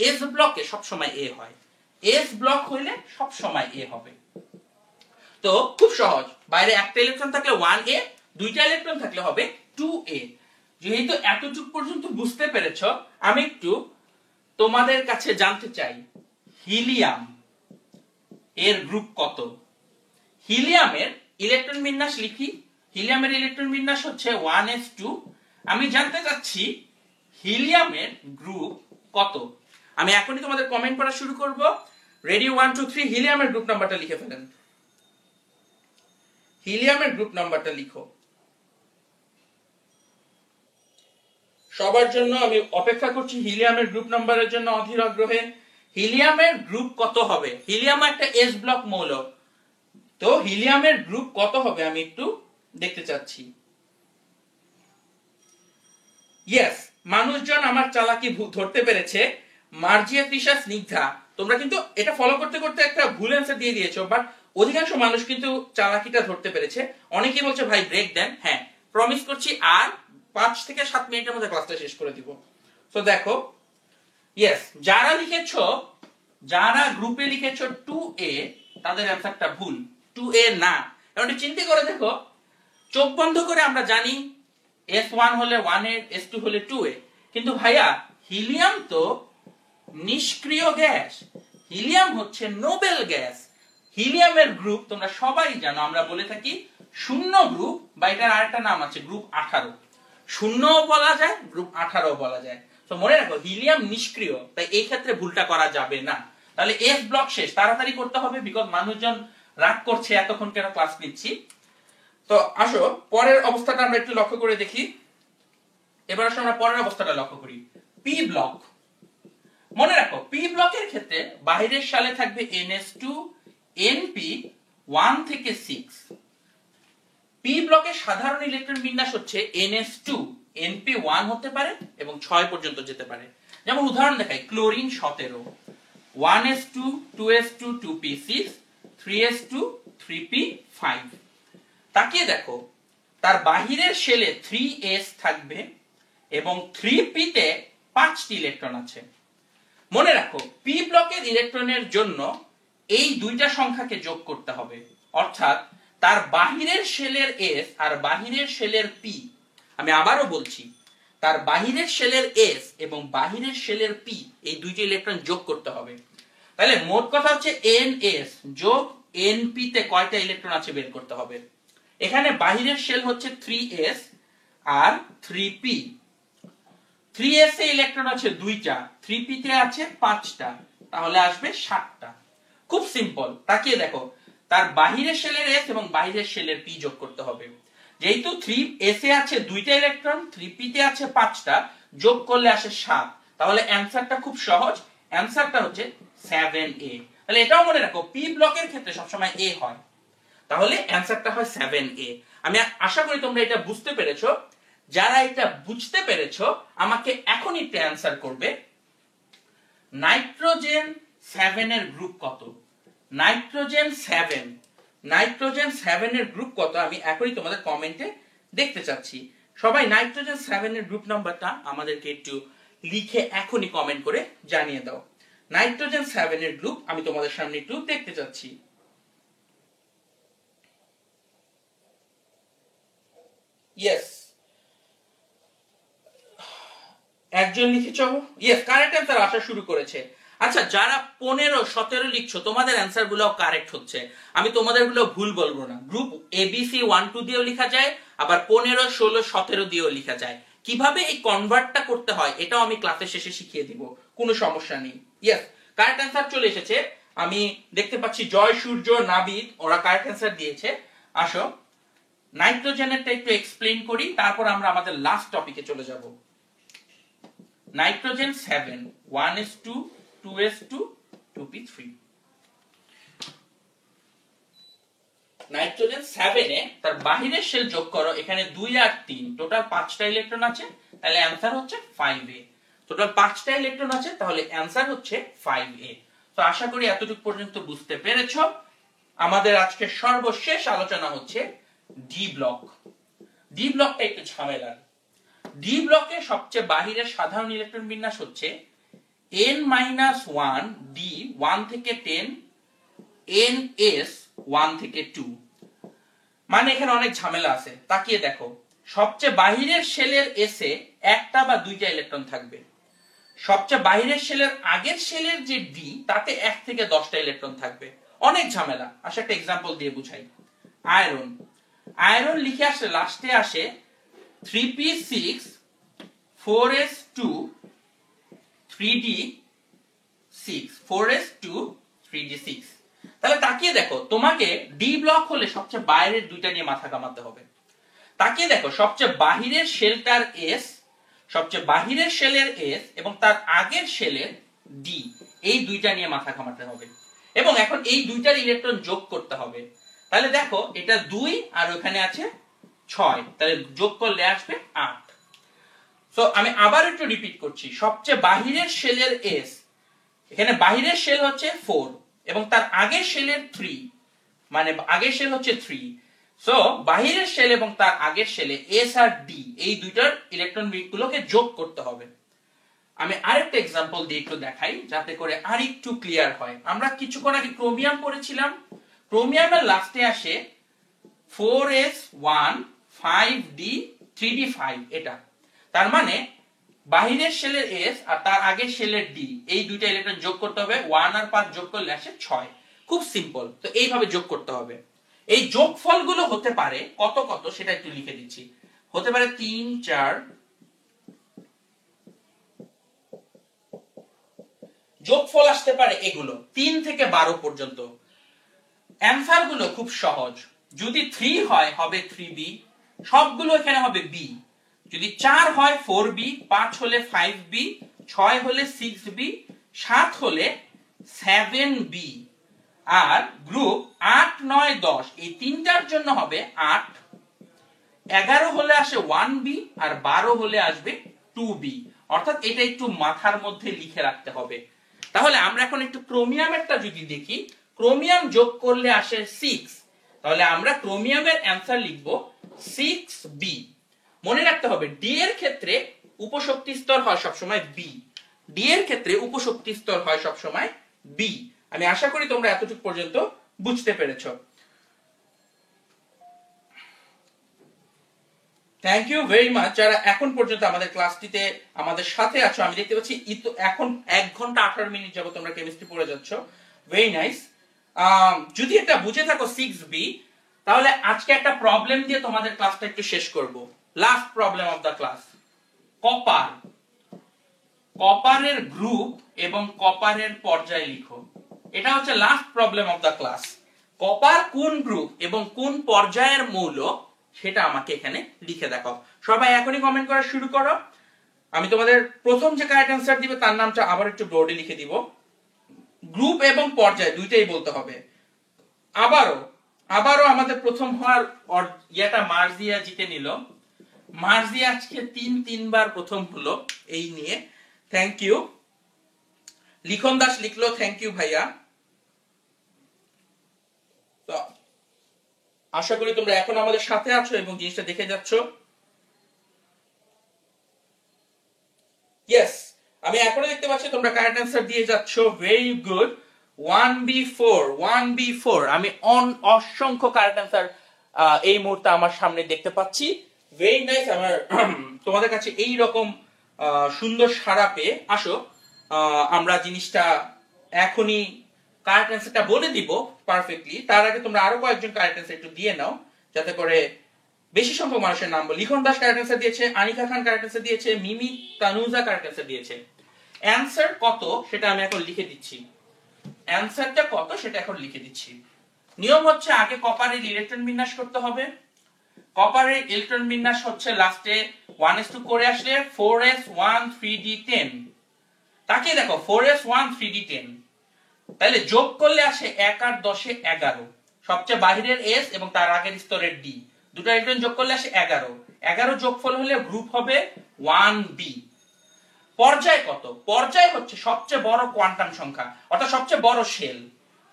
এস ব্লকে সবসময় এ হয়, এস ব্লক হইলে সবসময় এ হবে। তো খুব সহজ, বাইরে একটা ইলেকট্রন থাকলে 1a, দুইটা ইলেকট্রন থাকলে হবে 2a। যেহেতু এতটুকু পর্যন্ত বুঝতে পেরেছো, আমি একটু তোমাদের কাছে জানতে চাই হিলিয়াম এর গ্রুপ কত। হিলিয়ামের ইলেকট্রন বিন্যাস লিখি। হিলিয়ামের ইলেকট্রন বিন্যাস হচ্ছে 1s2। আমি জানতে চাচ্ছি হিলিয়ামের গ্রুপ কত। আমি এখনই তোমাদের কমেন্ট পড়া শুরু করব। রেডি 1 2 3, হিলিয়ামের গ্রুপ নাম্বারটা লিখে ফেলেন। হিলিয়ামের গ্রুপ নাম্বারটা লিখো। সবার জন্য আমি অপেক্ষা করছি হিলিয়ামের গ্রুপ নাম্বারের জন্য অধীর আগ্রহে। হিলিয়ামের গ্রুপ কত হবে? হিলিয়াম একটা এস ব্লক মৌল, তো হিলিয়ামের গ্রুপ কত হবে আমি একটু দেখতে চাচ্ছি। ইয়েস, মানুষজন আমার চালাকি ধরতে পেরেছে। মার্জিয়া, তৃষা, স্নিগ্ধা, তোমরা কিন্তু এটা ফলো করতে করতে একটা ভুল অ্যান্সার দিয়ে দিয়েছো, বাট অধিকাংশ মানুষ কিন্তু চালাকিটা ধরতে পেরেছে। অনেকেই বলছে ভাই ব্রেক দেন। হ্যাঁ, প্রমিস করছি আর 5 থেকে 7 মিনিটের মধ্যে ক্লাসটা শেষ করে দিব। তো দেখো, ইয়েস, যারা লিখেছো, যারা গ্রুপে লিখেছো 2a, তাদের অ্যান্সারটা ভুল। 2a না। এখন চিন্তা করে দেখো, চোখ বন্ধ করে আমরা জানি S1 হলে 1a, S2 হলে 2a, কিন্তু ভাইয়া হিলিয়াম তো নিষ্ক্রিয় গ্যাস, হিলিয়াম হচ্ছে নোবেল গ্যাস। হিলিয়ামের গ্রুপ তোমরা সবাই জানো, আমরা বলে থাকি শূন্য গ্রুপ, বা এটার আরেকটা নাম আছে গ্রুপ 18। শূন্যও বলা যায়, গ্রুপ 18ও বলা যায়। তো মনে রাখো হিলিয়াম নিষ্ক্রিয়, তাই এই ক্ষেত্রে ভুলটা করা যাবে না। তাহলে এস ব্লক শেষ, তাড়াতাড়ি করতে হবে বিকজ মানুষজন রাগ করছে এতক্ষণ কেন ক্লাস নিচ্ছি। তো আসো পরের অবস্থাটা আমরা একটু লক্ষ্য করে দেখি। এবার আসলে আমরা পরের অবস্থাটা লক্ষ্য করি, পি ব্লক। মনে রাখো পি ব্লকের ক্ষেত্রে বাহিরের সালে থাকবে NS2 NP 1 থেকে 6। পি ব্লকের সাধারণ ইলেকট্রন বিন্যাস হচ্ছে NS2 NP1 হতে পারে এবং 6 পর্যন্ত যেতে পারে। যেমন উদাহরণ দেখাই, chlorine 17 1s2 2s2 2p6 3s2 3p5। তাকিয়ে দেখো তার বাহিরের শেলে 3s থাকবে এবং 3p তে 5টি ইলেকট্রন আছে। মনে রাখো পি ব্লকের ইলেকট্রনের জন্য এই দুইটা সংখ্যাকে যোগ করতে হবে, অর্থাৎ তার বাহিরের শেলের এস আর বাহিরের শেলের পি। আমি আবারও বলছি, তার বাহিরের শেলের এস এবং বাহিরের শেলের পি এই দুইটা ইলেকট্রন যোগ করতে হবে। তাহলে মোট কথা হচ্ছে NS যোগ NP তে কয়টা ইলেকট্রন আছে বের করতে হবে। এখানে বাহিরের শেল হচ্ছে 3s আর 3p। 3s এ ইলেকট্রন আছে দুইটা, 3p তে আছে 5টা, তাহলে আসবে 7টা। খুব সিম্পল। তাকিয়ে দেখো তার বাহিরের শেলের s এবং বাহিরের শেলের p যোগ করতে হবে। যেহেতু 3s এ আছে দুইটা ইলেকট্রন, 3p তে আছে 5টা, যোগ করলে আসে 7। তাহলে অ্যানসারটা খুব সহজ, অ্যানসারটা হচ্ছে 7a। তাহলে এটাও মনে রাখো পি ব্লকের ক্ষেত্রে সবসময় a হয়, তাহলে অ্যানসারটা হয় 7a। আমি আশা করি তোমরা এটা বুঝতে পেরেছো। যারা এটা বুঝতে পেরেছো আমাকে এখনই একটা অ্যানসার করবে, নাইট্রোজেন 7 এর গ্রুপ কত? নাইট্রোজেন 7 এর গ্রুপ কত আমি এখনই তোমাদের কমেন্টে দেখতে চাচ্ছি। সবাই নাইট্রোজেন 7 এর গ্রুপ নাম্বারটা আমাদেরকে একটু লিখে এখনই কমেন্ট করে জানিয়ে দাও। নাইট্রোজেন 7 এর গ্রুপ আমি তোমাদের সামনে একটু দেখতে চাচ্ছি। ইয়েস, একজন লিখেছ, ইয়েস কারেক্ট অ্যান্সার আসা শুরু করেছে। আচ্ছা যারা 15 17 লিখছো তোমাদের অ্যান্সার গুলো কারেক্ট হচ্ছে, আমি তোমাদের গুলো ভুল বলবো না। গ্রুপ ABC 1 2 দিয়েও লেখা যায়, আবার 15 16 17 দিয়েও লেখা যায়। কিভাবে এই কনভার্টটা করতে হয় এটাও আমি ক্লাসের শেষে শিখিয়ে দিব, কোনো সমস্যা নেই। ইয়েস কারেক্ট অ্যান্সার চলে এসেছে, আমি দেখতে পাচ্ছি জয় সূর্য নাবিদ ওরা কারেক্ট অ্যান্সার দিয়েছে। আসো নাইট্রোজেনেরটা একটু এক্সপ্লেইন করি, তারপর আমরা আমাদের লাস্ট টপিকে চলে যাব। Nitrogen 7 1s2 2s2 2p3। Nitrogen 7 এ তার বাহিরের শেল যোগ করো, এখানে 2 আর 3 টোটাল 5টা ইলেকট্রন আছে, তাহলে অ্যানসার হচ্ছে 5a। টোটাল 5টা ইলেকট্রন আছে, তাহলে অ্যানসার হচ্ছে 5a। তো আশা করি এতটুকু পর্যন্ত বুঝতে পেরেছো। আমাদের আজকে সর্বশেষ আলোচনা হচ্ছে ডি ব্লক। ডি ব্লকটা একটু ঝামেলার। ডি ব্লকে সবচেয়ে বাহিরের সাধারণ ইলেকট্রন বিন্যাস হচ্ছে n-1 d 1 থেকে 10 ns 1 থেকে 2। মানে এখানে অনেক ঝামেলা আছে। তাকিয়ে দেখো সবচেয়ে বাহিরের শেলের এসে একটা বা দুইটা ইলেকট্রন থাকবে, সবচেয়ে বাহিরের শেলের আগের শেলের যে ডি তাতে 1 থেকে 10টা ইলেকট্রন থাকবে। অনেক ঝামেলা। আসলে একটা एग्जांपल দিয়ে বুঝাই। আয়রন, আয়রন লিখে আসলে লাস্টে আসে 3p6 4s2 3d6 4s2 3d6। তাহলে তাকিয়ে দেখো তোমাকে ডি ব্লক হলে সবচেয়ে বাইরের দুইটা নিয়ে মাথা কামাতে হবে। তাকিয়ে দেখো সবচেয়ে বাহিরের শেলটার এস, সবচেয়ে বাহিরের শেলের এস এবং তার আগের শেলের ডি, এই দুইটা নিয়ে মাথা কামাতে হবে এবং এখন এই দুইটার ইলেকট্রন যোগ করতে হবে। তাহলে দেখো এটা 2 আর ওখানে আছে 6, তাহলে যোগ করলে আসবে 8। সো আমি আবার একটু রিপিট করছি, সবচেয়ে বাহিরের শেলের এস, এখানে বাহিরের শেল হচ্ছে 4 এবং তার আগের শেলের 3, মানে আগের শেল হচ্ছে 3। সো বাহিরের শেল এবং তার আগের শেলে এস আর ডি এই দুইটার ইলেকট্রন গুলোকে যোগ করতে হবে। আমি আরেকটা एग्जांपल দিয়ে একটু দেখাই যাতে করে আরেকটু ক্লিয়ার হয়। আমরা কিছুক্ষণ আগে ক্রোমিয়াম পড়েছিলাম, ক্রোমিয়ামের লাস্টে আসে 4s1 5d 3d5, এটা তার মানে বাহিরের শেলের এস আর তার আগের শেলের ডি এই দুইটা ইলেকট্রন যোগ করতে হবে, 1 আর 5 যোগ করলে আসে 6। খুব সিম্পল। তো এইভাবে যোগ করতে হবে। এই যোগফলগুলো হতে পারে কত কত সেটা একটু লিখে দিচ্ছি। হতে পারে 3 4, যোগফল আসতে পারে এগুলো 3 থেকে 12 পর্যন্ত। অ্যান্সার গুলো খুব সহজ। যদি 3 হয় হবে 3b, সবগুলো এখানে হবে b। যদি 4 হয় 4b, 5 হলে 5b, 6 হলে 6b, 7 হলে 7b। আর গ্রুপ 8, 9, 10 এই তিনটার জন্য হবে 8। 11 হলে আসে 1b, আর 12 হলে আসবে 2b। অর্থাৎ এটা একটু মাথার মধ্যে লিখে রাখতে হবে। তাহলে আমরা এখন একটু ক্রোমিয়ামেরটা যদি দেখি, ক্রোমিয়াম যোগ করলে আসে 6। তাহলে আমরা ক্রোমিয়ামের অ্যান্সার লিখব 6b। মনে রাখতে হবে ডি এর ক্ষেত্রে উপশক্তি স্তর হয় সবসময় বি। ডি এর ক্ষেত্রে উপশক্তি স্তর হয় সবসময় বি। আমি আশা করি তোমরা এতটুকু পর্যন্ত বুঝতে পেরেছো। থ্যাংক ইউ ভেরি মাচ যারা এখন পর্যন্ত আমাদের ক্লাসটিতে আমাদের সাথে আছো। আমি দেখতে পাচ্ছি এখন 1 ঘন্টা 18 মিনিট যাবত তোমরা কেমিস্ট্রি পড়ে যাচ্ছ। Very nice. যদি এটা বুঝে থাকো 6b, তাহলে আজকে একটা প্রবলেম দিয়ে তোমাদের ক্লাসটা একটু শেষ করব। Last problem of the class, copper. কপারের গ্রুপ এবং কপারের পর্যায় লিখো। এটা হচ্ছে last problem of the class. Copper কোন গ্রুপ এবং কোন পর্যায়ের মৌল সেটা আমাকে এখানে লিখে দেখাও। সবাই এখনই কমেন্ট করা শুরু করো। আমি তোমাদের প্রথম যে কারেক্ট অ্যান্সার দিবে তার নামটা আবার একটু বোর্ডে লিখে দিব। গ্রুপ এবং পর্যায় দুইটাই বলতে হবে। আবারও আমাদের প্রথম হওয়ার ইয়েটা মার্জিয়া জিতে নিল। মার্জিয়া আজকে 3 বার প্রথম হলো এই নিয়ে। Thank you. Likhon Das লিখলো thank you ভাইয়া। তো আশা করি তোমরা এখন আমাদের সাথে আছো এবং জিনিসটা দেখে যাচ্ছ। ইয়েস, আমি এখনো দেখতে পাচ্ছি তোমরা কারেক্ট অ্যান্সার দিয়ে যাচ্ছ। Very good. 1b4 আমি অসংখ্য কারেক্ট অ্যান্সার এই মুহূর্তে আমার সামনে দেখতে পাচ্ছি। Very nice. আমার তোমাদের কাছে এই রকম সুন্দর সাড়া পেয়ে আসো আমরা জিনিসটা এখনই কারেক্ট অ্যান্সারটা বলে দিব পারফেক্টলি। তার আগে তোমরা আরো কয়েকজন কারেক্ট অ্যান্সার একটু দিয়ে নাও যাতে করে বেশি সংখ্যক মানুষের নাম বলি। লিখন দাস কারেক্ট অ্যান্সার দিয়েছে, আনিকা খান কারেক্ট অ্যান্সার দিয়েছে, মিমি তানুজা কারেক্ট অ্যান্সার দিয়েছে। অ্যান্সার কত সেটা আমি এখন লিখে দিচ্ছি। অ্যান্সারটা কত সেটা এখন লিখে দিচ্ছি। নিয়ম হচ্ছে আগে কপারের ইলেকট্রন বিন্যাস করতে হবে। কপারের ইলেকট্রন বিন্যাস হচ্ছে লাস্টে 1s2 করে আসলে 4s1 3d10। তাকে দেখো 4s1 3d10, তাহলে যোগ করলে আসে 1 আর 10 এ 11। সবচেয়ে বাহিরের s এবং তার আগের স্তরের d, দুটো ইলেকট্রন যোগ করলে আসে 11। 11 যোগফল হলে গ্রুপ হবে 1b। পর্যায় কত? পর্যায় হচ্ছে সবচেয়ে বড় কোয়ান্টাম সংখ্যা, অর্থাৎ সবচেয়ে বড় শেল।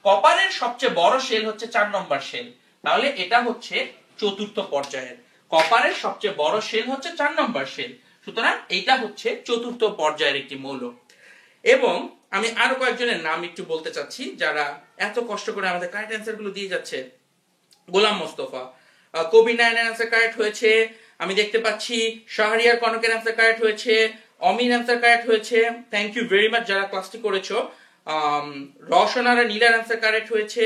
কপারের সবচেয়ে বড় শেল হচ্ছে 4 নম্বর শেল, তাহলে এটা হচ্ছে চতুর্থ পর্যায়ের। কপারের সবচেয়ে বড় শেল হচ্ছে 4 নম্বর শেল, সুতরাং এটা হচ্ছে চতুর্থ পর্যায়ের একটি মৌল। এবং আমি আরো কয়েকজনের নাম একটু বলতে চাচ্ছি যারা এত কষ্ট করে আমাদের কারেক্ট অ্যান্সার গুলো দিয়ে যাচ্ছে। গোলাম মোস্তফা, কবি নায়নের অ্যান্সার কারেক্ট হয়েছে। আমি দেখতে পাচ্ছি শাহরিয়ার কনকের অ্যান্সার কারেক্ট হয়েছে, অমিন অ্যান্সার কারেক্ট হয়েছে। থ্যাংক ইউ ভেরি মাচ যারা ক্লাসটি করেছো। রওশনারা নীলার অ্যান্সার কারেক্ট হয়েছে।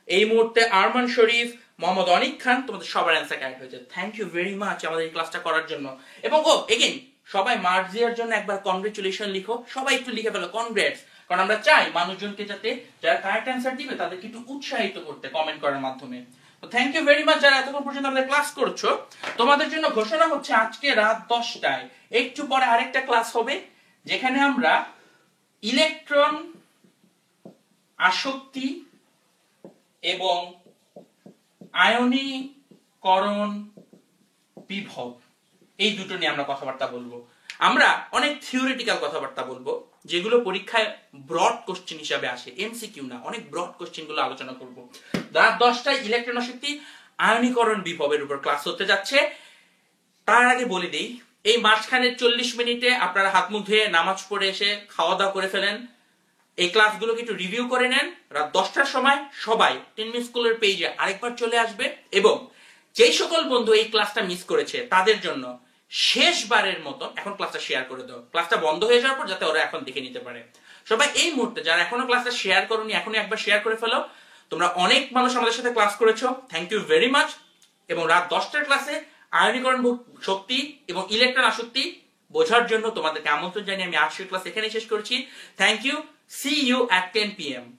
এই মুহূর্তে আরমান শরীফ, মোহাম্মদ অনিক খান, তোমাদের সবার অ্যান্সার কারেক্ট হয়েছে। থ্যাংক ইউ ভেরি মাচ আমাদের এই ক্লাসটা করার জন্য। এবং এগেইন সবাই মার্জিয়ার জন্য একবার কনগ্রেচুলেশন লিখো। সবাই একটু লিখে ফেলো কনগ্রেটস, কারণ আমরা চাই মানুষজনকে যাতে যারা কারেক্ট অ্যান্সার দিবে তাদেরকে একটু উৎসাহিত করতে কমেন্ট করার মাধ্যমে। তো থ্যাংক ইউ ভেরি মাচ যারা এতক্ষণ পর্যন্ত আমাদের ক্লাস করছো। তোমাদের জন্য ঘোষণা হচ্ছে আজকে রাত 10টায় একটু পরে আরেকটা ক্লাস হবে যেখানে আমরা ইলেকট্রন আসক্তি এবং আয়নীকরণ বিভব এই দুটো নিয়ে আমরা কথাবার্তা বলবো। আমরা অনেক থিওরিটিক্যাল কথাবার্তা বলবো যেগুলো পরীক্ষায় ব্রড কোশ্চেন হিসাবে আসে, এমসিকিউ না, অনেক ব্রড কোশ্চেন গুলো আলোচনা করব। রাত 10টায় ইলেকট্রন আসক্তি আয়নীকরণ বিভবের উপর ক্লাস হতে যাচ্ছে। তার আগে বলে দেই এই মাঝখানের 40 মিনিটে আপনারা হাত মুখ ধুয়ে নামাজ পড়ে এসে খাওয়া দাওয়া করে ফেলেন। এই ক্লাসগুলোকে একটু রিভিউ করে নেন। রাত 10টার সময় সবাই 10 মিনিট স্কুলের পেজে আরেকবার চলে আসবে এবং যেই সকল বন্ধু এই ক্লাসটা মিস করেছে তাদের জন্য শেষবারের মতো এখন ক্লাসটা শেয়ার করে দাও। ক্লাসটা বন্ধ হয়ে যাওয়ার পর যাতে ওরা এখন দেখে নিতে পারে। সবাই এই মুহূর্তে যারা এখনো ক্লাসটা শেয়ার করোনি এখনই একবার শেয়ার করে ফেলো। তোমরা অনেক মানুষ আমাদের সাথে ক্লাস করেছো, থ্যাংক ইউ ভেরি মাচ। এবং রাত 10টার ক্লাসে আয়নীকরণ শক্তি এবং ইলেকট্রন আসক্তি বোঝার জন্য তোমাদেরকে আমন্ত্রণ জানিয়ে আমি আজকের ক্লাস এখানেই শেষ করছি। Thank you. see you at 10 p.m.